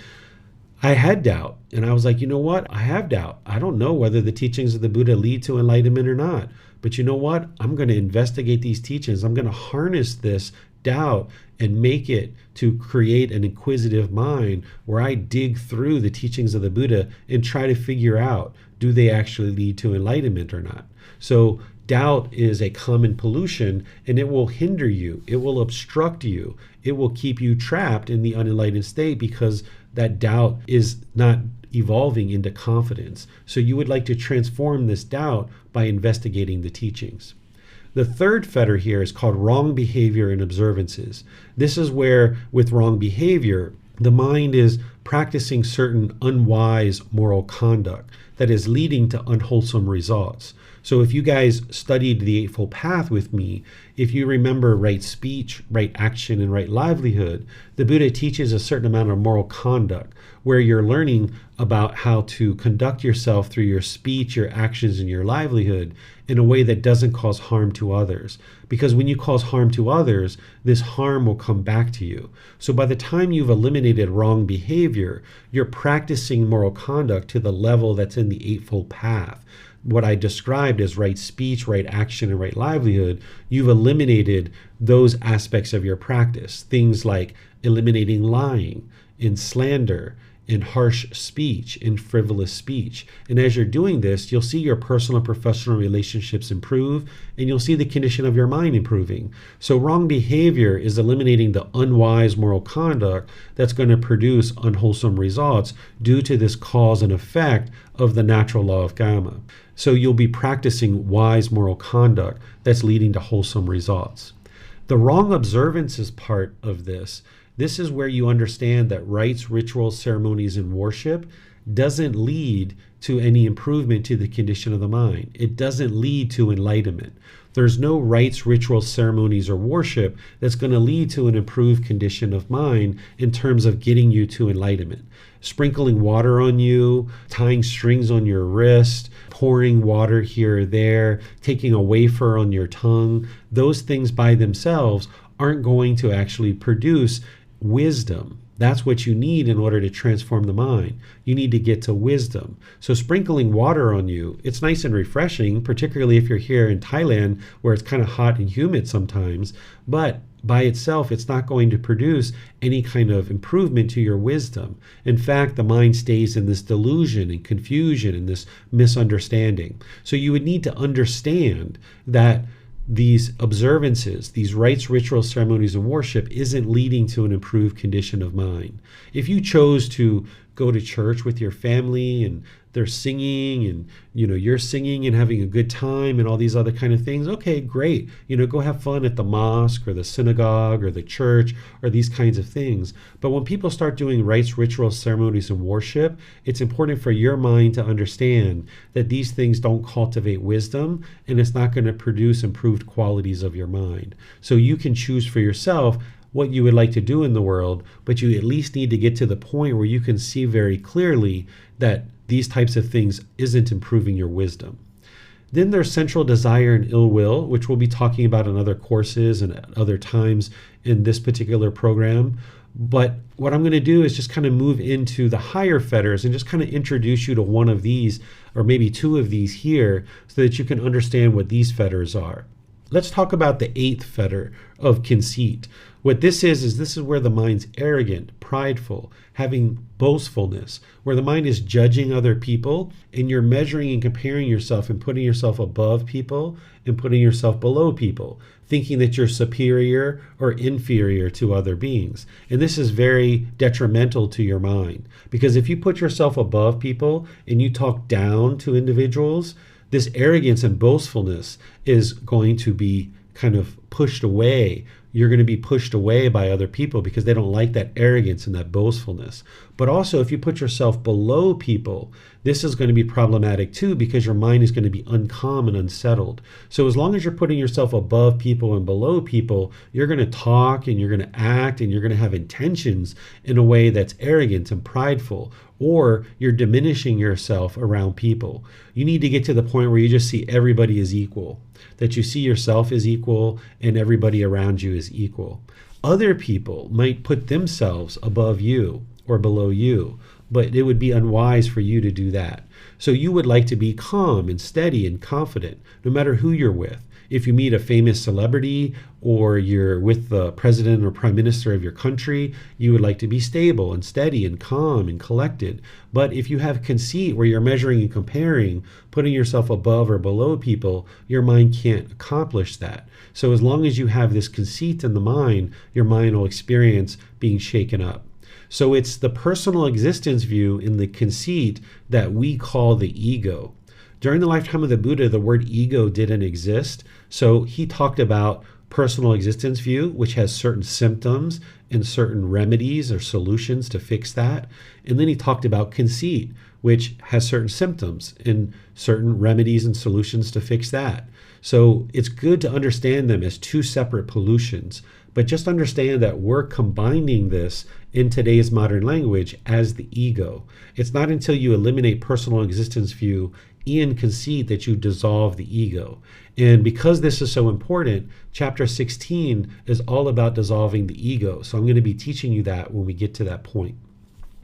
I had doubt. And I was like, you know what? I have doubt. I don't know whether the teachings of the Buddha lead to enlightenment or not. But you know what? I'm going to investigate these teachings. I'm going to harness this doubt and make it to create an inquisitive mind where I dig through the teachings of the Buddha and try to figure out, do they actually lead to enlightenment or not? So doubt is a common pollution, and it will hinder you. It will obstruct you. It will keep you trapped in the unenlightened state because that doubt is not evolving into confidence. So you would like to transform this doubt by investigating the teachings. The third fetter here is called wrong behavior and observances. This is where, with wrong behavior, the mind is practicing certain unwise moral conduct that is leading to unwholesome results. So if you guys studied the Eightfold Path with me, if you remember right speech, right action, and right livelihood, the Buddha teaches a certain amount of moral conduct where you're learning about how to conduct yourself through your speech, your actions, and your livelihood in a way that doesn't cause harm to others. Because when you cause harm to others, this harm will come back to you. So by the time you've eliminated wrong behavior, you're practicing moral conduct to the level that's in the Eightfold Path. What I described as right speech, right action, and right livelihood, you've eliminated those aspects of your practice. Things like eliminating lying, and slander, and harsh speech, and frivolous speech. And as you're doing this, you'll see your personal and professional relationships improve, and you'll see the condition of your mind improving. So wrong behavior is eliminating the unwise moral conduct that's going to produce unwholesome results due to this cause and effect of the natural law of karma. So you'll be practicing wise moral conduct that's leading to wholesome results. The wrong observances part of this is where you understand that rites, rituals, ceremonies, and worship doesn't lead to any improvement to the condition of the mind. It doesn't lead to enlightenment. There's no rites, rituals, ceremonies, or worship that's going to lead to an improved condition of mind in terms of getting you to enlightenment. Sprinkling water on you, tying strings on your wrist, pouring water here or there, taking a wafer on your tongue, those things by themselves aren't going to actually produce wisdom. That's what you need in order to transform the mind. You need to get to wisdom. So sprinkling water on you, it's nice and refreshing, particularly if you're here in Thailand where it's kind of hot and humid sometimes, but by itself, it's not going to produce any kind of improvement to your wisdom. In fact, the mind stays in this delusion and confusion and this misunderstanding. So you would need to understand that these observances, these rites, rituals, ceremonies, and worship isn't leading to an improved condition of mind. If you chose to go to church with your family and they're singing and you're singing and having a good time and all these other kind of things, okay, great. Go have fun at the mosque or the synagogue or the church or these kinds of things. But when people start doing rites, rituals, ceremonies, and worship, it's important for your mind to understand that these things don't cultivate wisdom and it's not going to produce improved qualities of your mind. So you can choose for yourself what you would like to do in the world, but you at least need to get to the point where you can see very clearly that these types of things isn't improving your wisdom. Then there's central desire and ill will, which we'll be talking about in other courses and at other times in this particular program. But what I'm going to do is just kind of move into the higher fetters and just kind of introduce you to one of these, or maybe two of these here, so that you can understand what these fetters are. Let's talk about the 8th fetter of conceit. What this is this is where the mind's arrogant, prideful, having boastfulness, where the mind is judging other people and you're measuring and comparing yourself and putting yourself above people and putting yourself below people, thinking that you're superior or inferior to other beings. And this is very detrimental to your mind, because if you put yourself above people and you talk down to individuals, this arrogance and boastfulness is going to be kind of pushed away. You're going to be pushed away by other people because they don't like that arrogance and that boastfulness. But also, if you put yourself below people, this is going to be problematic too, because your mind is going to be uncalm and unsettled. So as long as you're putting yourself above people and below people, you're going to talk and you're going to act and you're going to have intentions in a way that's arrogant and prideful, or you're diminishing yourself around people. You need to get to the point where you just see everybody as equal, that you see yourself as equal and everybody around you is equal. Other people might put themselves above you or below you, but it would be unwise for you to do that. So you would like to be calm and steady and confident, no matter who you're with. If you meet a famous celebrity or you're with the president or prime minister of your country, you would like to be stable and steady and calm and collected. But if you have conceit where you're measuring and comparing, putting yourself above or below people, your mind can't accomplish that. So as long as you have this conceit in the mind, your mind will experience being shaken up. So it's the personal existence view in the conceit that we call the ego. During the lifetime of the Buddha, the word ego didn't exist. So he talked about personal existence view, which has certain symptoms and certain remedies or solutions to fix that. And then he talked about conceit, which has certain symptoms and certain remedies and solutions to fix that. So it's good to understand them as two separate pollutions, but just understand that we're combining this in today's modern language as the ego. It's not until you eliminate personal existence view and conceit that you dissolve the ego. And because this is so important, chapter 16 is all about dissolving the ego. So I'm going to be teaching you that when we get to that point.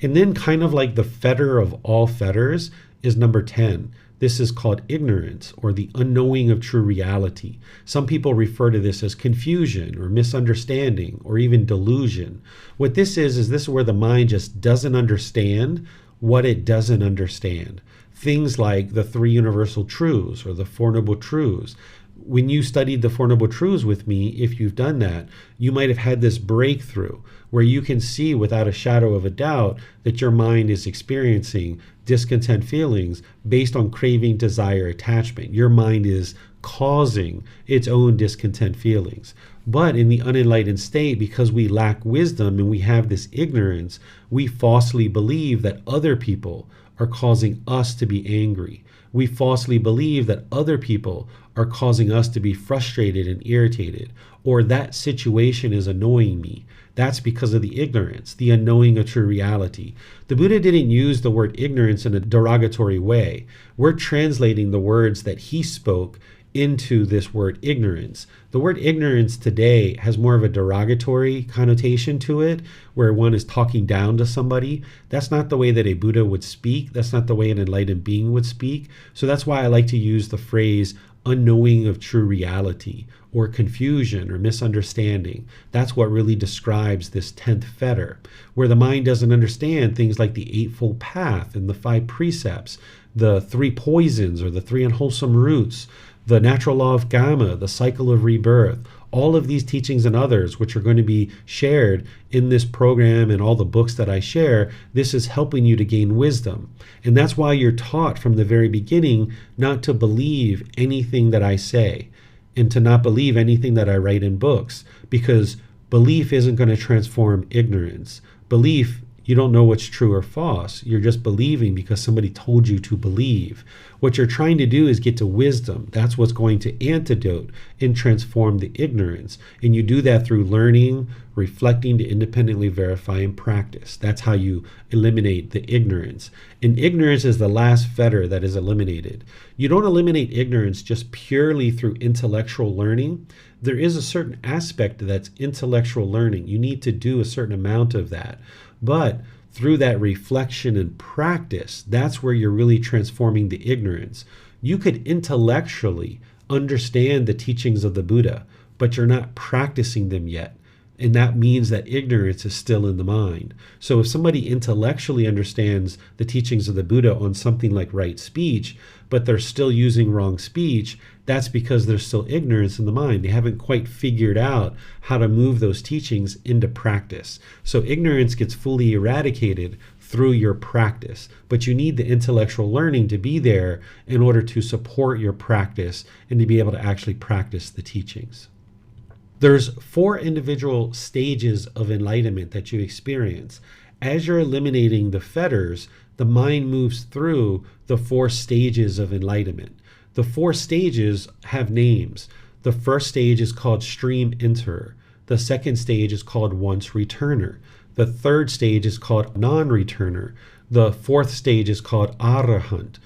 And then kind of like the fetter of all fetters is number 10. This is called ignorance, or the unknowing of true reality. Some people refer to this as confusion or misunderstanding or even delusion. What this is this is where the mind just doesn't understand what it doesn't understand. Things like the three universal truths or the Four Noble Truths. When you studied the Four Noble Truths with me, if you've done that, you might have had this breakthrough where you can see without a shadow of a doubt that your mind is experiencing discontent feelings based on craving, desire, attachment. Your mind is causing its own discontent feelings. But in the unenlightened state, because we lack wisdom and we have this ignorance, we falsely believe that other people are causing us to be angry. We falsely believe that other people are causing us to be frustrated and irritated, or that situation is annoying me. That's because of the ignorance, the unknowing of true reality. The Buddha didn't use the word ignorance in a derogatory way. We're translating the words that he spoke into this word ignorance. The word ignorance today has more of a derogatory connotation to it, where one is talking down to somebody. That's not the way that a Buddha would speak. That's not the way an enlightened being would speak. So that's why I like to use the phrase unknowing of true reality, or confusion or misunderstanding. That's what really describes this 10th fetter, where the mind doesn't understand things like the Eightfold Path and the 5 precepts, the 3 poisons or the 3 unwholesome roots, the natural law of karma, the cycle of rebirth, all of these teachings and others, which are going to be shared in this program and all the books that I share. This is helping you to gain wisdom. And that's why you're taught from the very beginning not to believe anything that I say and to not believe anything that I write in books, because belief isn't going to transform ignorance. Belief, you don't know what's true or false. You're just believing because somebody told you to believe. What you're trying to do is get to wisdom. That's what's going to antidote and transform the ignorance. And you do that through learning, reflecting to independently verify and practice. That's how you eliminate the ignorance. And ignorance is the last fetter that is eliminated. You don't eliminate ignorance just purely through intellectual learning. There is a certain aspect that's intellectual learning. You need to do a certain amount of that. But through that reflection and practice, that's where you're really transforming the ignorance. You could intellectually understand the teachings of the Buddha, but you're not practicing them yet. And that means that ignorance is still in the mind. So if somebody intellectually understands the teachings of the Buddha on something like right speech, but they're still using wrong speech, that's because there's still ignorance in the mind. They haven't quite figured out how to move those teachings into practice. So ignorance gets fully eradicated through your practice, but you need the intellectual learning to be there in order to support your practice and to be able to actually practice the teachings. There's 4 individual stages of enlightenment that you experience. As you're eliminating the fetters, the mind moves through the 4 stages of enlightenment. The 4 stages have names. The first stage is called stream enterer. The second stage is called once returner. The third stage is called non-returner. The fourth stage is called arahant.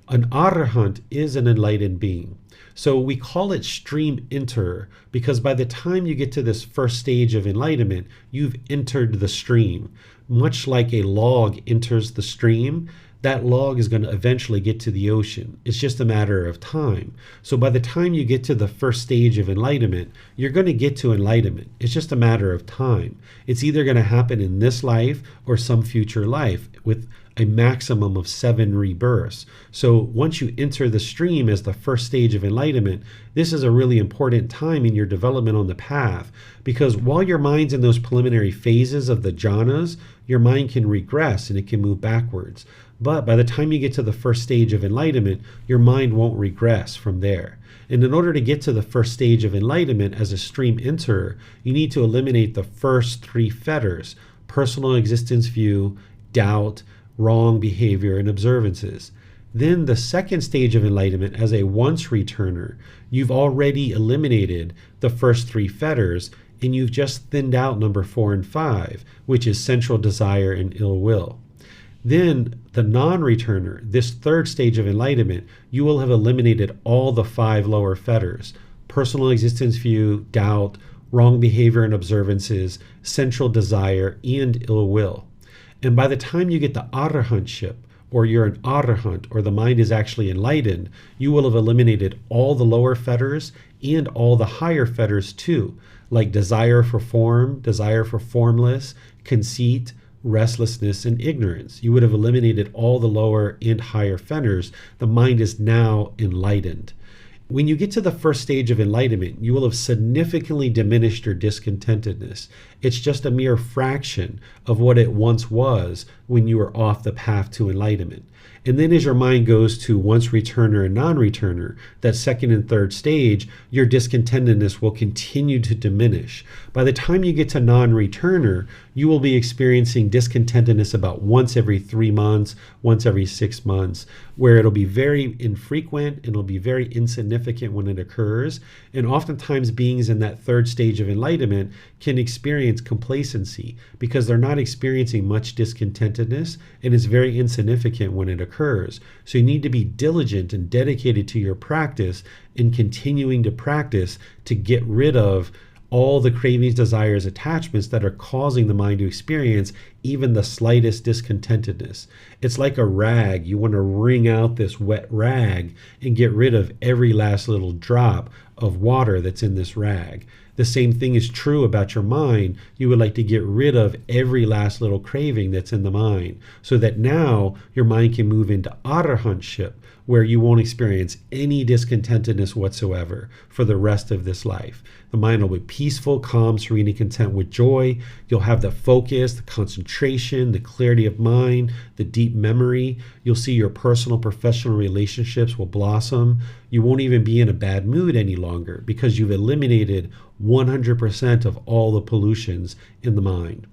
An arahant is an enlightened being. So we call it stream enterer because by the time you get to this first stage of enlightenment, you've entered the stream. Much like a log enters the stream, that log is going to eventually get to the ocean. It's just a matter of time. So by the time you get to the first stage of enlightenment, you're going to get to enlightenment. It's just a matter of time. It's either going to happen in this life or some future life with a maximum of 7 rebirths. So once you enter the stream as the first stage of enlightenment, this is a really important time in your development on the path, because while your mind's in those preliminary phases of the jhanas, your mind can regress and it can move backwards. But by the time you get to the first stage of enlightenment, your mind won't regress from there. And in order to get to the first stage of enlightenment as a stream enterer, you need to eliminate the first 3 fetters: personal existence view, doubt, wrong behavior, and observances. Then the second stage of enlightenment as a once returner, you've already eliminated the first 3 fetters and you've just thinned out number 4 and 5, which is sensual desire and ill will. Then the non-returner, this third stage of enlightenment, you will have eliminated all the 5 lower fetters: personal existence view, doubt, wrong behavior and observances, sensual desire, and ill will. And by the time you get the arahantship, or you're an arahant, or the mind is actually enlightened, you will have eliminated all the lower fetters and all the higher fetters too, like desire for form, desire for formless, conceit, restlessness, and ignorance. You would have eliminated all the lower and higher fetters. The mind is now enlightened. When you get to the first stage of enlightenment, you will have significantly diminished your discontentedness. It's just a mere fraction of what it once was when you were off the path to enlightenment. And then as your mind goes to once returner and non-returner, that second and third stage, your discontentedness will continue to diminish. By the time you get to non-returner, you will be experiencing discontentedness about once every 3 months, once every 6 months, where it'll be very infrequent and it'll be very insignificant when it occurs. And oftentimes beings in that third stage of enlightenment can experience complacency because they're not experiencing much discontentedness, and it's very insignificant when it occurs. So you need to be diligent and dedicated to your practice in continuing to practice to get rid of all the cravings, desires, attachments that are causing the mind to experience even the slightest discontentedness. It's like a rag. You want to wring out this wet rag and get rid of every last little drop of water that's in this rag. The same thing is true about your mind. You would like to get rid of every last little craving that's in the mind so that now your mind can move into arahantship, where you won't experience any discontentedness whatsoever for the rest of this life. The mind will be peaceful, calm, serene, and content with joy. You'll have the focus, the concentration, the clarity of mind, the deep memory. You'll see your personal, professional relationships will blossom. You won't even be in a bad mood any longer because you've eliminated 100% of all the pollutions in the mind.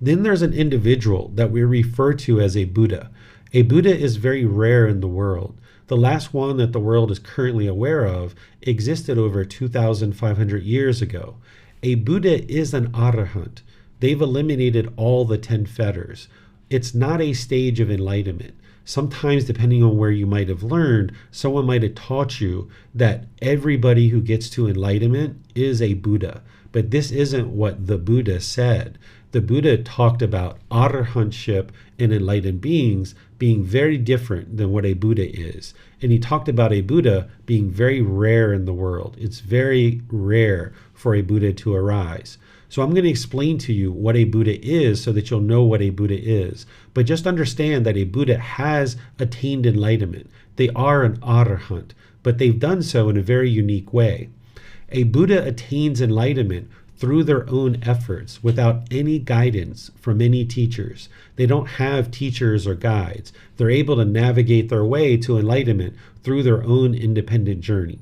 Then there's an individual that we refer to as a Buddha. A Buddha is very rare in the world. The last one that the world is currently aware of existed over 2,500 years ago. A Buddha is an arahant. They've eliminated all the 10 fetters. It's not a stage of enlightenment. sometimes depending on where you might have learned, someone might have taught you that everybody who gets to enlightenment is a Buddha. But this isn't what the Buddha said. The Buddha talked about arahantship and enlightened beings being very different than what a Buddha is. And he talked about a Buddha being very rare in the world. It's very rare for a Buddha to arise. So I'm going to explain to you what a Buddha is so that you'll know what a Buddha is. But just understand that a Buddha has attained enlightenment. They are an arahant, but they've done so in a very unique way. A Buddha attains enlightenment through their own efforts without any guidance from any teachers. They don't have teachers or guides. They're able to navigate their way to enlightenment through their own independent journey.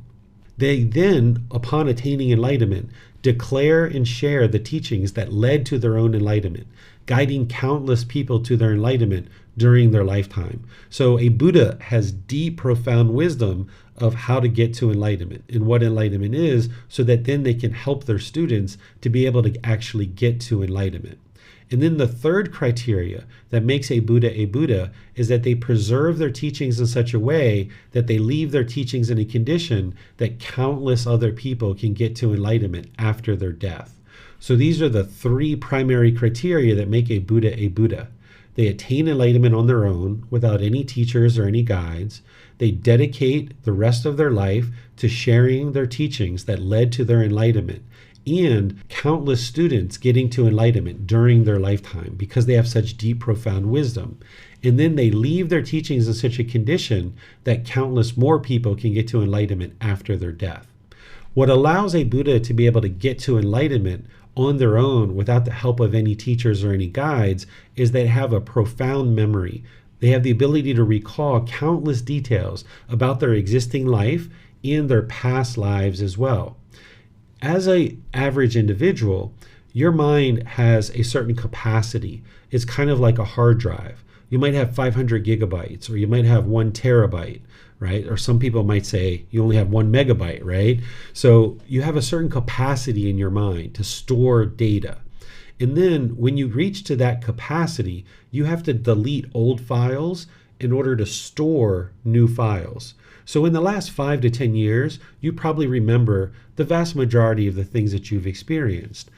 They then, upon attaining enlightenment, declare and share the teachings that led to their own enlightenment, guiding countless people to their enlightenment during their lifetime. So a Buddha has deep, profound wisdom of how to get to enlightenment and what enlightenment is, so that then they can help their students to be able to actually get to enlightenment. And then the third criteria that makes a Buddha is that they preserve their teachings in such a way that they leave their teachings in a condition that countless other people can get to enlightenment after their death. So these are the three primary criteria that make a Buddha a Buddha. They attain enlightenment on their own without any teachers or any guides. They dedicate the rest of their life to sharing their teachings that led to their enlightenment, and countless students getting to enlightenment during their lifetime because they have such deep, profound wisdom. And then they leave their teachings in such a condition that countless more people can get to enlightenment after their death. What allows a Buddha to be able to get to enlightenment on their own without the help of any teachers or any guides is they have a profound memory. They have the ability to recall countless details about their existing life and their past lives as well. As an average individual, your mind has a certain capacity. It's kind of like a hard drive. You might have 500 gigabytes, or you might have 1 terabyte, right? Or some people might say you only have 1 megabyte, right? So you have a certain capacity in your mind to store data. And then when you reach to that capacity, you have to delete old files in order to store new files. So in the last 5 to 10 years, you probably remember the vast majority of the things that you've experienced.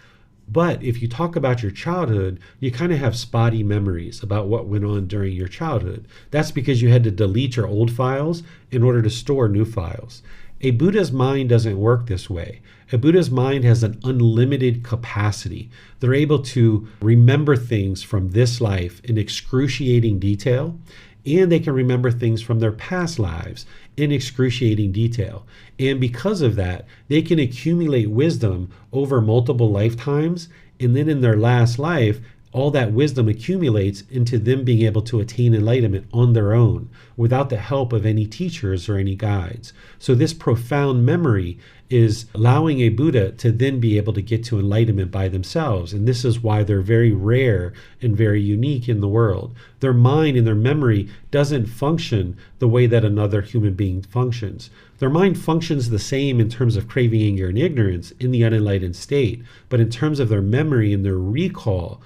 But if you talk about your childhood, you kind of have spotty memories about what went on during your childhood. That's because you had to delete your old files in order to store new files. A Buddha's mind doesn't work this way. A Buddha's mind has an unlimited capacity. They're able to remember things from this life in excruciating detail, and they can remember things from their past lives in excruciating detail. And because of that, they can accumulate wisdom over multiple lifetimes, and then in their last life, all that wisdom accumulates into them being able to attain enlightenment on their own without the help of any teachers or any guides. So this profound memory is allowing a Buddha to then be able to get to enlightenment by themselves. And this is why they're very rare and very unique in the world. Their mind and their memory doesn't function the way that another human being functions. Their mind functions the same in terms of craving, anger, and ignorance in the unenlightened state. But in terms of their memory and their recall,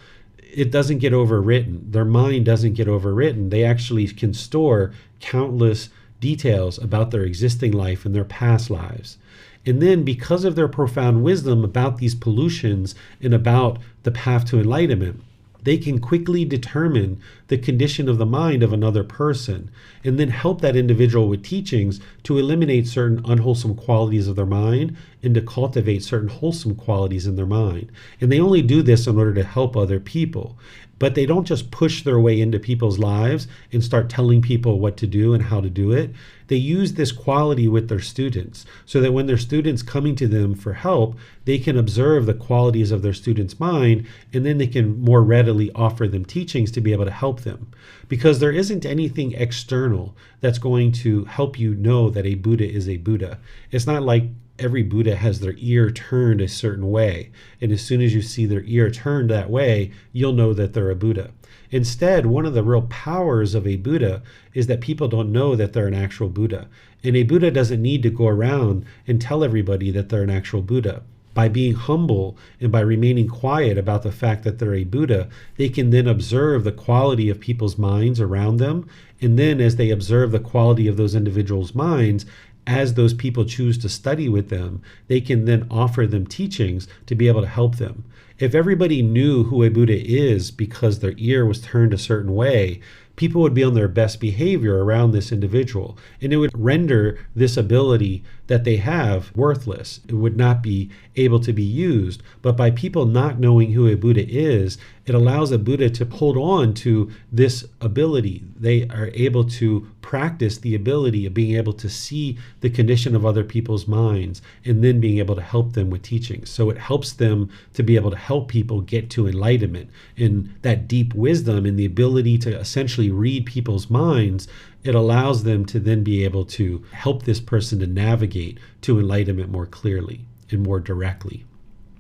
it doesn't get overwritten. Their mind doesn't get overwritten. They actually can store countless details about their existing life and their past lives. And then because of their profound wisdom about these pollutions and about the path to enlightenment, they can quickly determine the condition of the mind of another person and then help that individual with teachings to eliminate certain unwholesome qualities of their mind and to cultivate certain wholesome qualities in their mind. And they only do this in order to help other people. But they don't just push their way into people's lives and start telling people what to do and how to do it. They use this quality with their students so that when their students coming to them for help, they can observe the qualities of their students' mind, and then they can more readily offer them teachings to be able to help them. Because there isn't anything external that's going to help you know that a Buddha is a Buddha. It's not like every Buddha has their ear turned a certain way, and as soon as you see their ear turned that way, you'll know that they're a Buddha. Instead, one of the real powers of a Buddha is that people don't know that they're an actual Buddha. And a Buddha doesn't need to go around and tell everybody that they're an actual Buddha. by being humble and by remaining quiet about the fact that they're a Buddha, they can then observe the quality of people's minds around them. And then as they observe the quality of those individuals' minds, as those people choose to study with them, they can then offer them teachings to be able to help them. If everybody knew who a Buddha is because their ear was turned a certain way, people would be on their best behavior around this individual, and it would render this ability that they have worthless. It would not be able to be used. But by people not knowing who a Buddha is, it allows a Buddha to hold on to this ability. They are able to practice the ability of being able to see the condition of other people's minds and then being able to help them with teachings. So it helps them to be able to help people get to enlightenment, and that deep wisdom and the ability to essentially read people's minds. It allows them to then be able to help this person to navigate to enlightenment more clearly and more directly.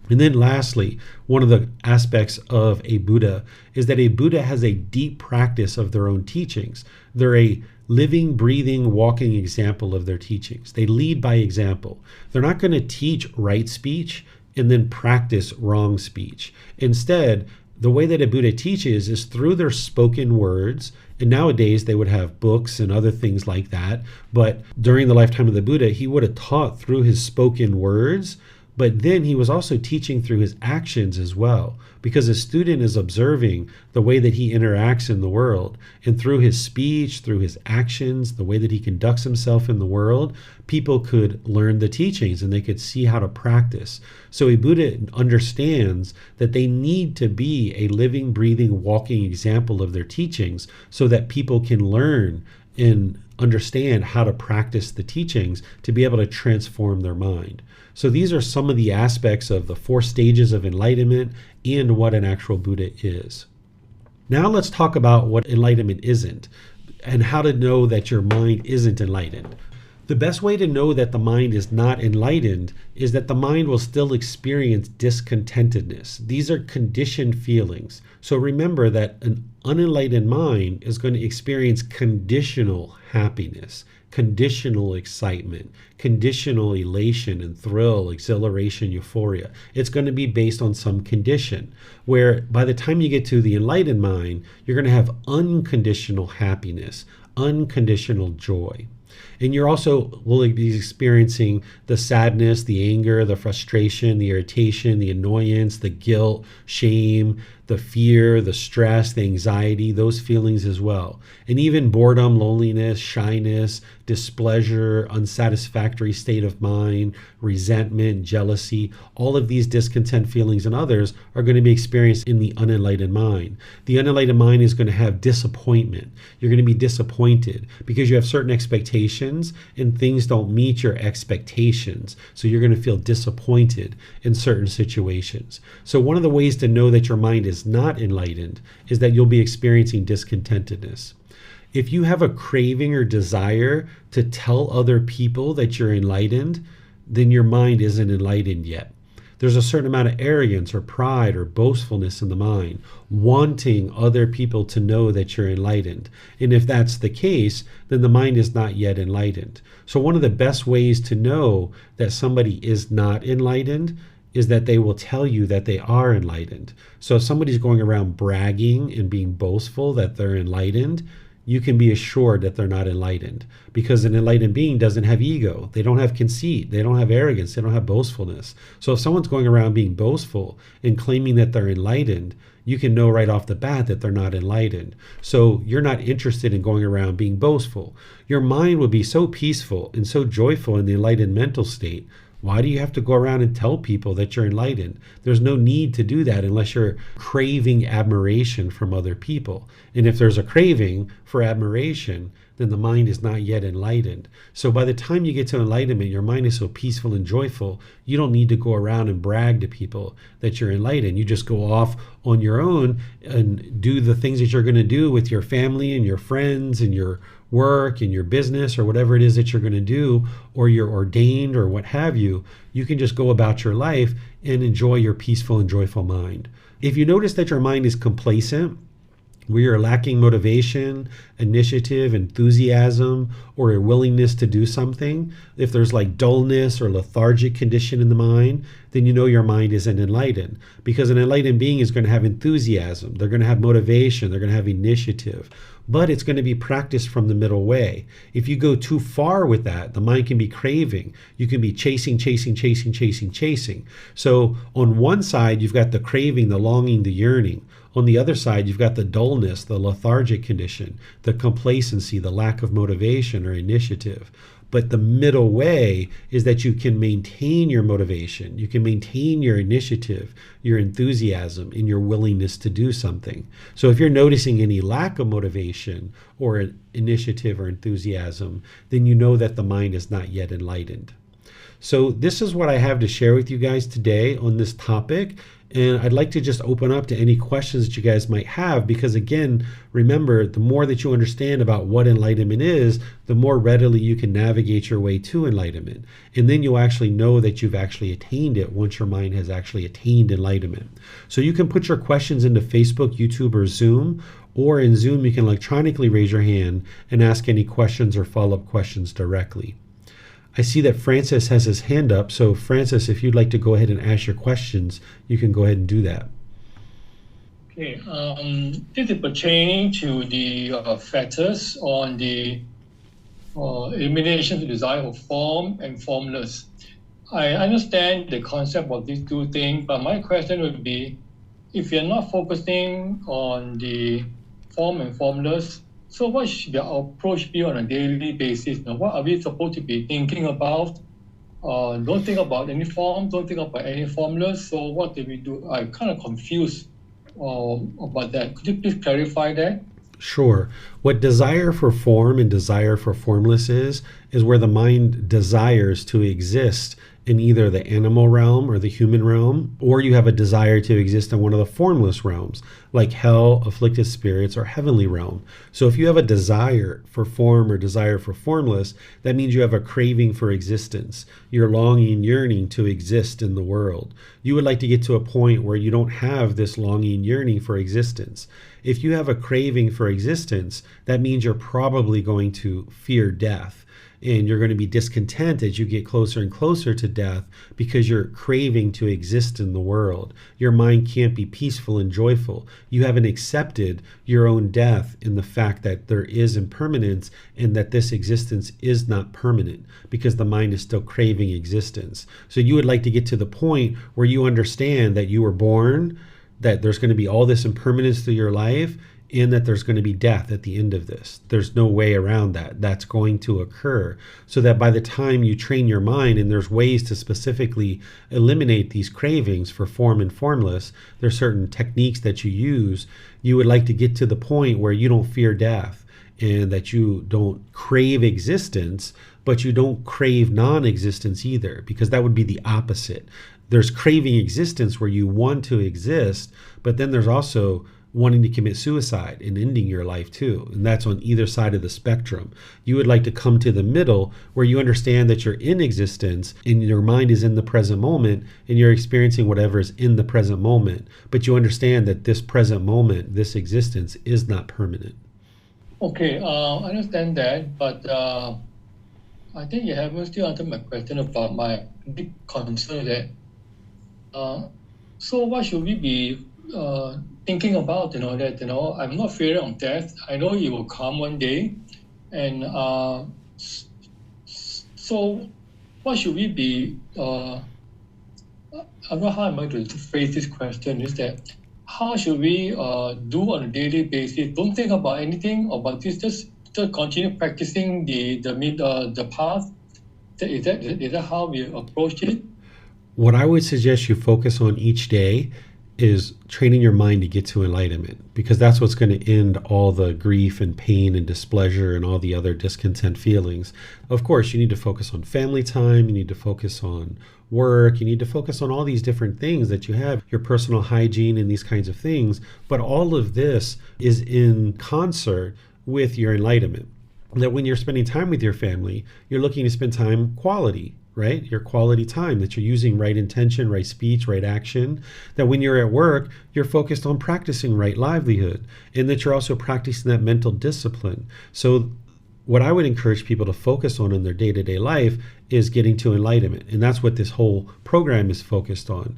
And then lastly, one of the aspects of a Buddha is that a Buddha has a deep practice of their own teachings. They're a living, breathing, walking example of their teachings. They lead by example. They're not going to teach right speech and then practice wrong speech. Instead, the way that a Buddha teaches is through their spoken words. And nowadays they would have books and other things like that. But during the lifetime of the Buddha, he would have taught through his spoken words, but then he was also teaching through his actions as well, because a student is observing the way that he interacts in the world. And through his speech, through his actions, the way that he conducts himself in the world, people could learn the teachings and they could see how to practice. So a Buddha understands that they need to be a living, breathing, walking example of their teachings so that people can learn and understand how to practice the teachings to be able to transform their mind. So these are some of the aspects of the 4 stages of enlightenment and what an actual Buddha is. Now let's talk about what enlightenment isn't and how to know that your mind isn't enlightened. The best way to know that the mind is not enlightened is that the mind will still experience discontentedness. These are conditioned feelings. So remember that an unenlightened mind is going to experience conditional happiness, conditional excitement, conditional elation and thrill, exhilaration, euphoria. It's going to be based on some condition, where by the time you get to the enlightened mind, you're going to have unconditional happiness, unconditional joy. And you're also will be experiencing the sadness, the anger, the frustration, the irritation, the annoyance, the guilt, shame, the fear, the stress, the anxiety, those feelings as well. And even boredom, loneliness, shyness, displeasure, unsatisfactory state of mind, resentment, jealousy, all of these discontent feelings and others are going to be experienced in the unenlightened mind. The unenlightened mind is going to have disappointment. You're going to be disappointed because you have certain expectations and things don't meet your expectations. So you're going to feel disappointed in certain situations. So one of the ways to know that your mind is not enlightened is that you'll be experiencing discontentedness. If you have a craving or desire to tell other people that you're enlightened, then your mind isn't enlightened yet. There's a certain amount of arrogance or pride or boastfulness in the mind, wanting other people to know that you're enlightened. And if that's the case, then the mind is not yet enlightened. So one of the best ways to know that somebody is not enlightened is that they will tell you that they are enlightened. So if somebody's going around bragging and being boastful that they're enlightened, you can be assured that they're not enlightened, because an enlightened being doesn't have ego. They don't have conceit. They don't have arrogance. They don't have boastfulness. So if someone's going around being boastful and claiming that they're enlightened, you can know right off the bat that they're not enlightened. So you're not interested in going around being boastful. Your mind will be so peaceful and so joyful in the enlightened mental state. Why do you have to go around and tell people that you're enlightened? There's no need to do that unless you're craving admiration from other people. And if there's a craving for admiration, then the mind is not yet enlightened. So by the time you get to enlightenment, your mind is so peaceful and joyful, you don't need to go around and brag to people that you're enlightened. You just go off on your own and do the things that you're going to do with your family and your friends and your work and your business or whatever it is that you're going to do, or you're ordained or what have you. You can just go about your life and enjoy your peaceful and joyful mind. If you notice that your mind is complacent, where you're lacking motivation, initiative, enthusiasm, or a willingness to do something, if there's like dullness or lethargic condition in the mind, then you know your mind isn't enlightened. Because an enlightened being is going to have enthusiasm, they're going to have motivation, they're going to have initiative, but it's going to be practiced from the middle way. If you go too far with that, the mind can be craving. You can be chasing. So on one side, you've got the craving, the longing, the yearning. On the other side, you've got the dullness, the lethargic condition, the complacency, the lack of motivation or initiative. But the middle way is that you can maintain your motivation, you can maintain your initiative, your enthusiasm, and your willingness to do something. So if you're noticing any lack of motivation or initiative or enthusiasm, then you know that the mind is not yet enlightened. So this is what I have to share with you guys today on this topic. And I'd like to just open up to any questions that you guys might have, because again, remember, the more that you understand about what enlightenment is, the more readily you can navigate your way to enlightenment. And then you'll actually know that you've actually attained it once your mind has actually attained enlightenment. So you can put your questions into Facebook, YouTube, or Zoom, or in Zoom, you can electronically raise your hand and ask any questions or follow-up questions directly. I see that Francis has his hand up. So Francis, if you'd like to go ahead and ask your questions, you can go ahead and do that. Okay, this is pertaining to the factors on the elimination of desire of form and formless. I understand the concept of these two things, but my question would be, if you're not focusing on the form and formless, so what should our approach be on a daily basis? Now, what are we supposed to be thinking about? Don't think about any form, don't think about any formless. So what do we do? I'm kind of confused about that. Could you please clarify that? Sure. What desire for form and desire for formless is where the mind desires to exist in either the animal realm or the human realm, or you have a desire to exist in one of the formless realms, like hell, afflicted spirits, or heavenly realm. So if you have a desire for form or desire for formless, that means you have a craving for existence. You're longing, yearning to exist in the world. You would like to get to a point where you don't have this longing, yearning for existence. If you have a craving for existence, that means you're probably going to fear death. And you're going to be discontent as you get closer and closer to death because you're craving to exist in the world. Your mind can't be peaceful and joyful. You haven't accepted your own death in the fact that there is impermanence and that this existence is not permanent because the mind is still craving existence. So you would like to get to the point where you understand that you were born, that there's going to be all this impermanence through your life, and that there's going to be death at the end of this. There's no way around that. That's going to occur. So that by the time you train your mind, and there's ways to specifically eliminate these cravings for form and formless, there's certain techniques that you use, you would like to get to the point where you don't fear death and that you don't crave existence, but you don't crave non-existence either, because that would be the opposite. There's craving existence where you want to exist, but then there's also wanting to commit suicide and ending your life too. And that's on either side of the spectrum. You would like to come to the middle where you understand that you're in existence and your mind is in the present moment and you're experiencing whatever is in the present moment. But you understand that this present moment, this existence is not permanent. Okay, I understand that, but I think you haven't still answered my question about my big concern that, so what should we be thinking about, that, I'm not fearing of death. I know it will come one day. And so what should we be, I don't know how I'm going to phrase this question, is that how should we do on a daily basis? Don't think about anything about this, just continue practicing the path. Is that how we approach it? What I would suggest you focus on each day is training your mind to get to enlightenment, because that's what's going to end all the grief and pain and displeasure and all the other discontent feelings. Of course, you need to focus on family time, you need to focus on work, you need to focus on all these different things that you have, your personal hygiene and these kinds of things, but all of this is in concert with your enlightenment. That when you're spending time with your family, you're looking to spend time quality, right? Your quality time, that you're using right intention, right speech, right action, that when you're at work, you're focused on practicing right livelihood, and that you're also practicing that mental discipline. So what I would encourage people to focus on in their day-to-day life is getting to enlightenment. And that's what this whole program is focused on.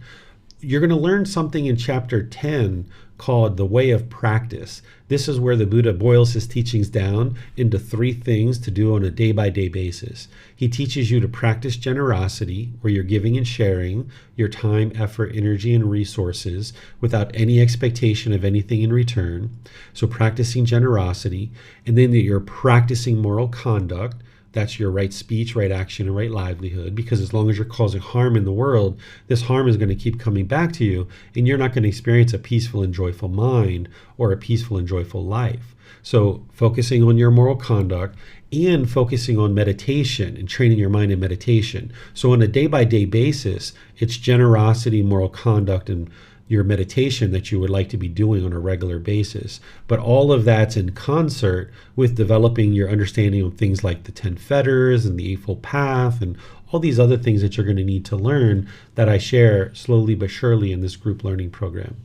You're going to learn something in chapter 10 called the way of practice. This is where the Buddha boils his teachings down into 3 things to do on a day-by-day basis. He teaches you to practice generosity, where you're giving and sharing your time, effort, energy, and resources without any expectation of anything in return. So practicing generosity, and then that you're practicing moral conduct. That's your right speech, right action, and right livelihood, because as long as you're causing harm in the world, this harm is going to keep coming back to you, and you're not going to experience a peaceful and joyful mind or a peaceful and joyful life. So focusing on your moral conduct and focusing on meditation and training your mind in meditation. So on a day-by-day basis, it's generosity, moral conduct, and your meditation that you would like to be doing on a regular basis. But all of that's in concert with developing your understanding of things like the 10 fetters and the Eightfold Path and all these other things that you're going to need to learn that I share slowly but surely in this group learning program.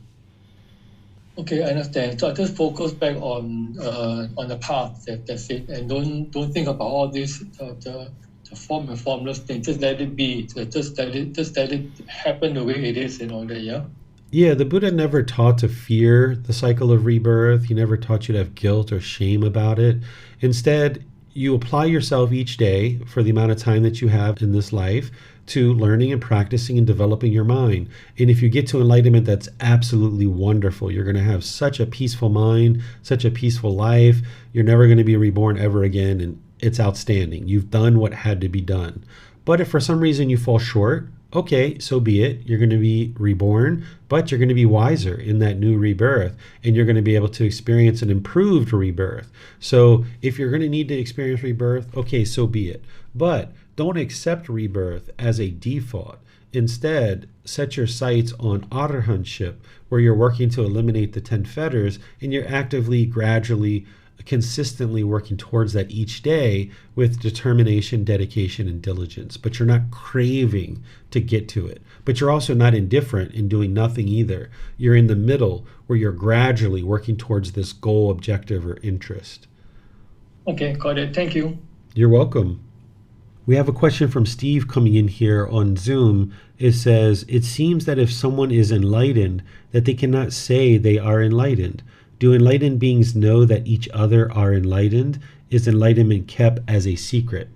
Okay, I understand. So I just focus back on the path. That's it, and don't think about all this the form and formless thing. Just let it be. Just let it happen the way it is and all that. Yeah. Yeah, the Buddha never taught to fear the cycle of rebirth. He never taught you to have guilt or shame about it. Instead, you apply yourself each day for the amount of time that you have in this life to learning and practicing and developing your mind. And if you get to enlightenment, that's absolutely wonderful. You're going to have such a peaceful mind, such a peaceful life. You're never going to be reborn ever again, and it's outstanding. You've done what had to be done. But if for some reason you fall short, okay, so be it. You're going to be reborn, but you're going to be wiser in that new rebirth, and you're going to be able to experience an improved rebirth. So if you're going to need to experience rebirth, okay, so be it. But don't accept rebirth as a default. Instead, set your sights on arahantship, where you're working to eliminate the 10 fetters, and you're actively, gradually, consistently working towards that each day with determination, dedication, and diligence. But you're not craving to get to it. But you're also not indifferent in doing nothing either. You're in the middle where you're gradually working towards this goal, objective, or interest. Okay, got it. Thank you. You're welcome. We have a question from Steve coming in here on Zoom. It says, it seems that if someone is enlightened, that they cannot say they are enlightened. Do enlightened beings know that each other are enlightened? Is enlightenment kept as a secret?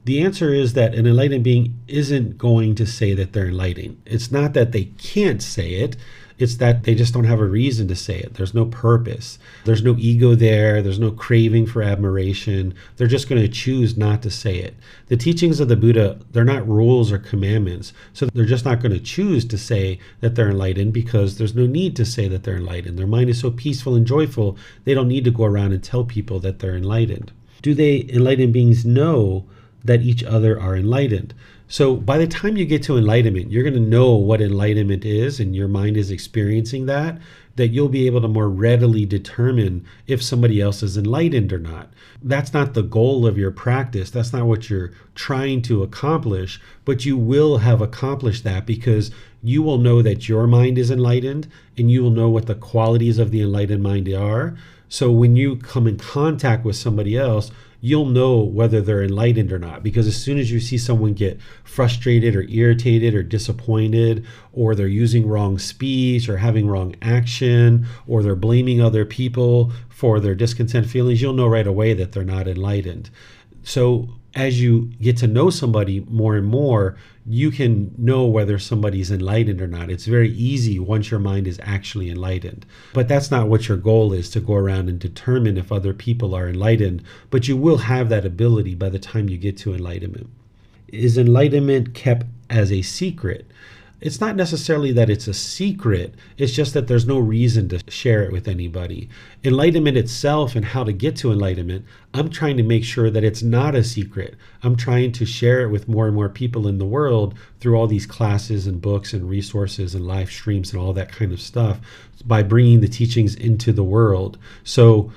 The answer is that an enlightened being isn't going to say that they're enlightened. It's not that they can't say it. It's that they just don't have a reason to say it. There's no purpose. There's no ego there. There's no craving for admiration. They're just going to choose not to say it. The teachings of the Buddha, they're not rules or commandments. So they're just not going to choose to say that they're enlightened because there's no need to say that they're enlightened. Their mind is so peaceful and joyful, they don't need to go around and tell people that they're enlightened. Do they, enlightened beings, know that each other are enlightened? So by the time you get to enlightenment, you're going to know what enlightenment is, and your mind is experiencing that you'll be able to more readily determine if somebody else is enlightened or not. That's not the goal of your practice. That's not what you're trying to accomplish, but you will have accomplished that because you will know that your mind is enlightened, and you will know what the qualities of the enlightened mind are. So when you come in contact with somebody else, you'll know whether they're enlightened or not, because as soon as you see someone get frustrated or irritated or disappointed, or they're using wrong speech or having wrong action, or they're blaming other people for their discontent feelings, you'll know right away that they're not enlightened. So as you get to know somebody more and more, you can know whether somebody's enlightened or not. It's very easy once your mind is actually enlightened. But that's not what your goal is, to go around and determine if other people are enlightened. But you will have that ability by the time you get to enlightenment. Is enlightenment kept as a secret? It's not necessarily that it's a secret. It's just that there's no reason to share it with anybody. Enlightenment itself and how to get to enlightenment, I'm trying to make sure that it's not a secret. I'm trying to share it with more and more people in the world through all these classes and books and resources and live streams and all that kind of stuff by bringing the teachings into the world. So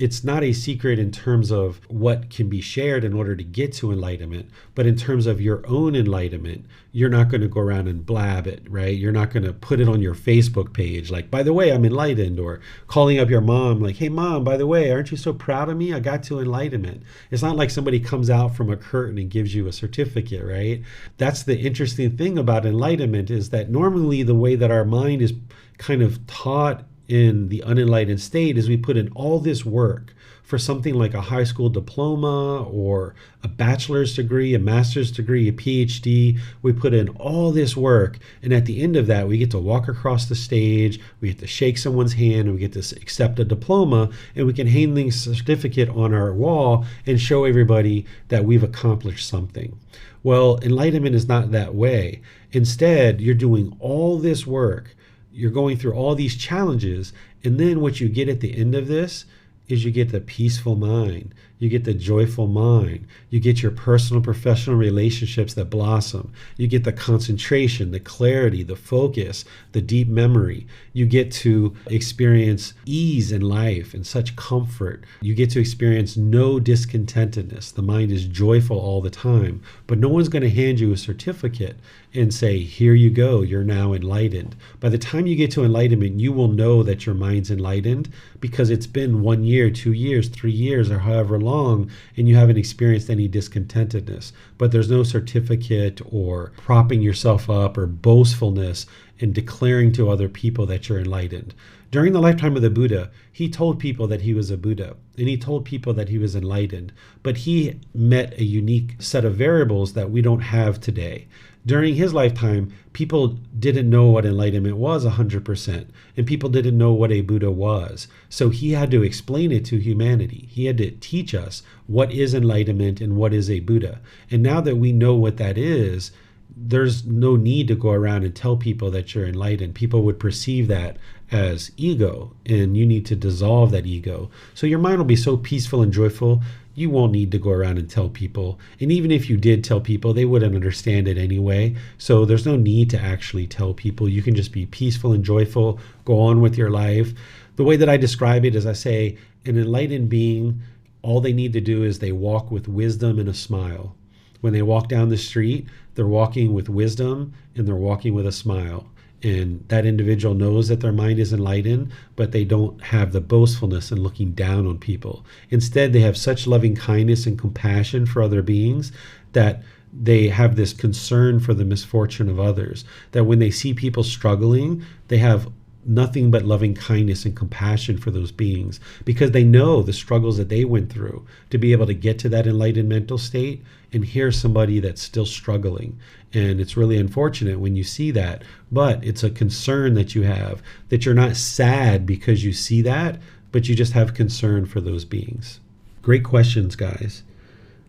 it's not a secret in terms of what can be shared in order to get to enlightenment, but in terms of your own enlightenment, you're not going to go around and blab it, right? You're not going to put it on your Facebook page like, by the way, I'm enlightened, or calling up your mom like, hey mom, by the way, aren't you so proud of me? I got to enlightenment. It's not like somebody comes out from a curtain and gives you a certificate, right? That's the interesting thing about enlightenment, is that normally the way that our mind is kind of taught in the unenlightened state is we put in all this work for something like a high school diploma or a bachelor's degree, a master's degree, a PhD. We put in all this work, and at the end of that, we get to walk across the stage, we get to shake someone's hand, and we get to accept a diploma, and we can hang the certificate on our wall and show everybody that we've accomplished something. Well, enlightenment is not that way. Instead, you're doing all this work, you're going through all these challenges, and then what you get at the end of this is you get the peaceful mind, you get the joyful mind, you get your personal professional relationships that blossom, you get the concentration, the clarity, the focus, the deep memory. You get to experience ease in life and such comfort. You get to experience no discontentedness. The mind is joyful all the time, but no one's going to hand you a certificate and say, here you go, you're now enlightened. By the time you get to enlightenment, you will know that your mind's enlightened because it's been 1 year, 2 years, 3 years, or however long, and you haven't experienced any discontentedness. But there's no certificate or propping yourself up or boastfulness and declaring to other people that you're enlightened. During the lifetime of the Buddha, he told people that he was a Buddha, and he told people that he was enlightened, but he met a unique set of variables that we don't have today. During his lifetime, people didn't know what enlightenment was 100%, and people didn't know what a Buddha was. So he had to explain it to humanity. He had to teach us what is enlightenment and what is a Buddha. And now that we know what that is, there's no need to go around and tell people that you're enlightened. People would perceive that as ego, and you need to dissolve that ego. So your mind will be so peaceful and joyful, you won't need to go around and tell people. And even if you did tell people, they wouldn't understand it anyway. So there's no need to actually tell people. You can just be peaceful and joyful, go on with your life. The way that I describe it is I say, an enlightened being, all they need to do is they walk with wisdom and a smile. When they walk down the street, they're walking with wisdom and they're walking with a smile. And that individual knows that their mind is enlightened, but they don't have the boastfulness and looking down on people. Instead, they have such loving kindness and compassion for other beings that they have this concern for the misfortune of others, that when they see people struggling, they have nothing but loving kindness and compassion for those beings, because they know the struggles that they went through to be able to get to that enlightened mental state. And here's somebody that's still struggling. And it's really unfortunate when you see that, but it's a concern that you have, that you're not sad because you see that, but you just have concern for those beings. Great questions, guys.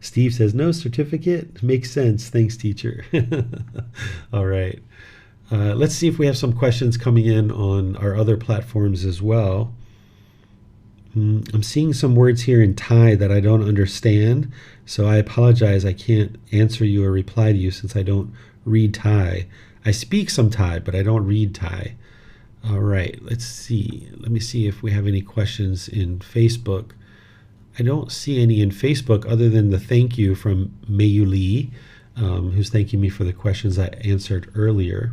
Steve says, no certificate? Makes sense. Thanks, teacher. All right. Let's see if we have some questions coming in on our other platforms as well. I'm seeing some words here in Thai that I don't understand, so I apologize. I can't answer you or reply to you since I don't read Thai. I speak some Thai, but I don't read Thai. All right, let's see. Let me see if we have any questions in Facebook. I don't see any in Facebook other than the thank you from Mayu Lee, who's thanking me for the questions I answered earlier.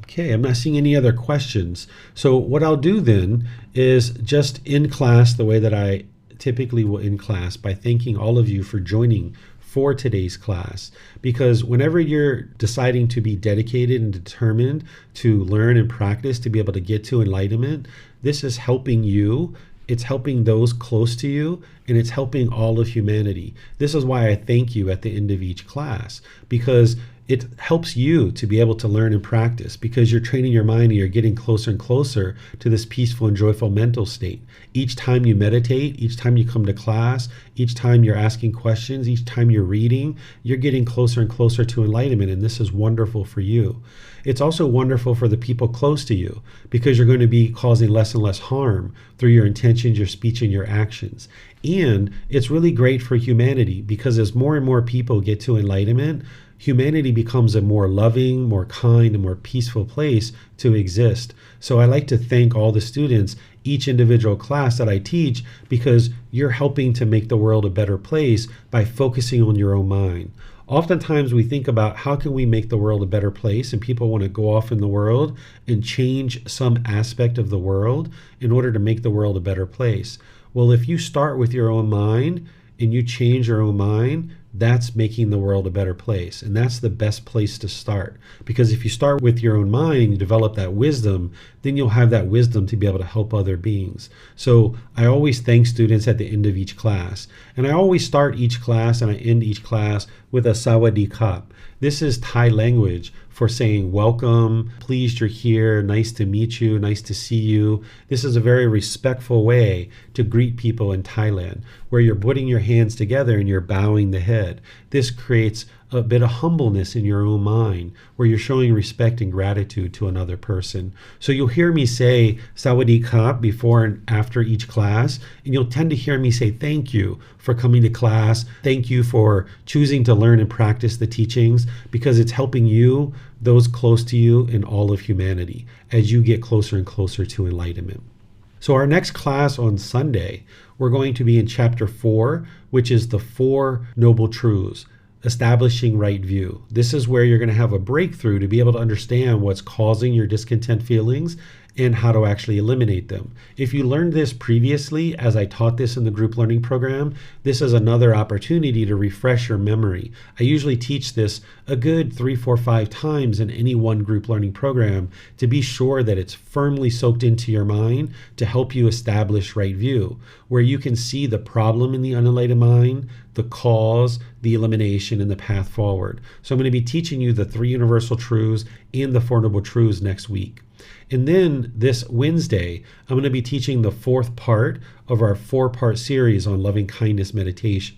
Okay, I'm not seeing any other questions. So what I'll do then is just end class the way that I typically will end class, by thanking all of you for joining for today's class. Because whenever you're deciding to be dedicated and determined to learn and practice to be able to get to enlightenment, this is helping you. It's helping those close to you, and it's helping all of humanity. This is why I thank you at the end of each class, because it helps you to be able to learn and practice, because you're training your mind and you're getting closer and closer to this peaceful and joyful mental state. Each time you meditate, each time you come to class, each time you're asking questions, each time you're reading, you're getting closer and closer to enlightenment, and this is wonderful for you. It's also wonderful for the people close to you, because you're going to be causing less and less harm through your intentions, your speech, and your actions. And it's really great for humanity, because as more and more people get to enlightenment, humanity becomes a more loving, more kind, and more peaceful place to exist. So I like to thank all the students, each individual class that I teach, because you're helping to make the world a better place by focusing on your own mind. Oftentimes we think about how can we make the world a better place, and people want to go off in the world and change some aspect of the world in order to make the world a better place. Well, if you start with your own mind and you change your own mind, that's making the world a better place. And that's the best place to start. Because if you start with your own mind and you develop that wisdom, then you'll have that wisdom to be able to help other beings. So I always thank students at the end of each class. And I always start each class and I end each class with a sawadee kap. This is Thai language for saying welcome, pleased you're here, nice to meet you, nice to see you. This is a very respectful way to greet people in Thailand, where you're putting your hands together and you're bowing the head. This creates a bit of humbleness in your own mind, where you're showing respect and gratitude to another person. So you'll hear me say Sawadee Kap before and after each class, and you'll tend to hear me say thank you for coming to class. Thank you for choosing to learn and practice the teachings, because it's helping you, those close to you, and all of humanity as you get closer and closer to enlightenment. So our next class on Sunday, we're going to be in chapter 4, which is the 4 Noble Truths. Establishing right view. This is where you're going to have a breakthrough to be able to understand what's causing your discontent feelings and how to actually eliminate them. If you learned this previously, as I taught this in the group learning program, this is another opportunity to refresh your memory. I usually teach this a good 3, 4, 5 times in any one group learning program to be sure that it's firmly soaked into your mind to help you establish right view, where you can see the problem in the unenlightened mind, the cause, the elimination, and the path forward. So I'm going to be teaching you the 3 universal truths and the 4 noble truths next week. And then this Wednesday, I'm going to be teaching the 4th part of our 4-part series on loving kindness meditation.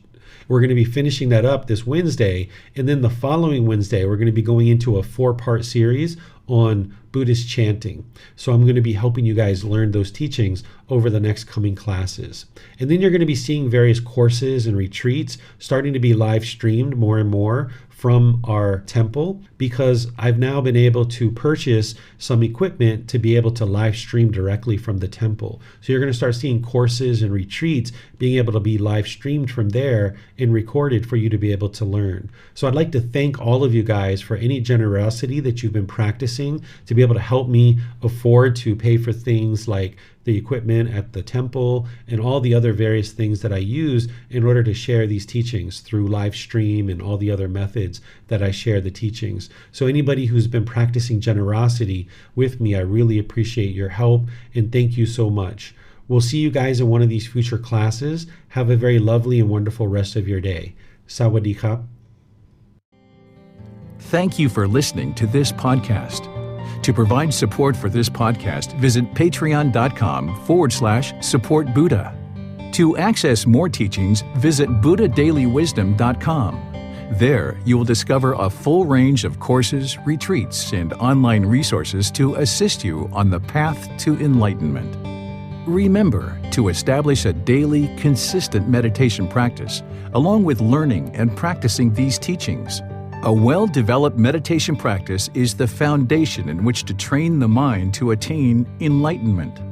We're going to be finishing that up this Wednesday, and then the following Wednesday, we're going to be going into a 4-part series on Buddhist chanting. So I'm going to be helping you guys learn those teachings over the next coming classes. And then you're going to be seeing various courses and retreats starting to be live streamed more and more from our temple, because I've now been able to purchase some equipment to be able to live stream directly from the temple. So you're going to start seeing courses and retreats being able to be live streamed from there and recorded for you to be able to learn. So I'd like to thank all of you guys for any generosity that you've been practicing to be able to help me afford to pay for things like the equipment at the temple and all the other various things that I use in order to share these teachings through live stream and all the other methods that I share the teachings. So anybody who's been practicing generosity with me, I really appreciate your help, and thank you so much. We'll see you guys in one of these future classes. Have a very lovely and wonderful rest of your day. Sawadee Kap. Thank you for listening to this podcast. To provide support for this podcast, visit patreon.com/support Buddha. To access more teachings, visit buddhadailywisdom.com. There, you will discover a full range of courses, retreats, and online resources to assist you on the path to enlightenment. Remember to establish a daily, consistent meditation practice, along with learning and practicing these teachings. A well-developed meditation practice is the foundation in which to train the mind to attain enlightenment.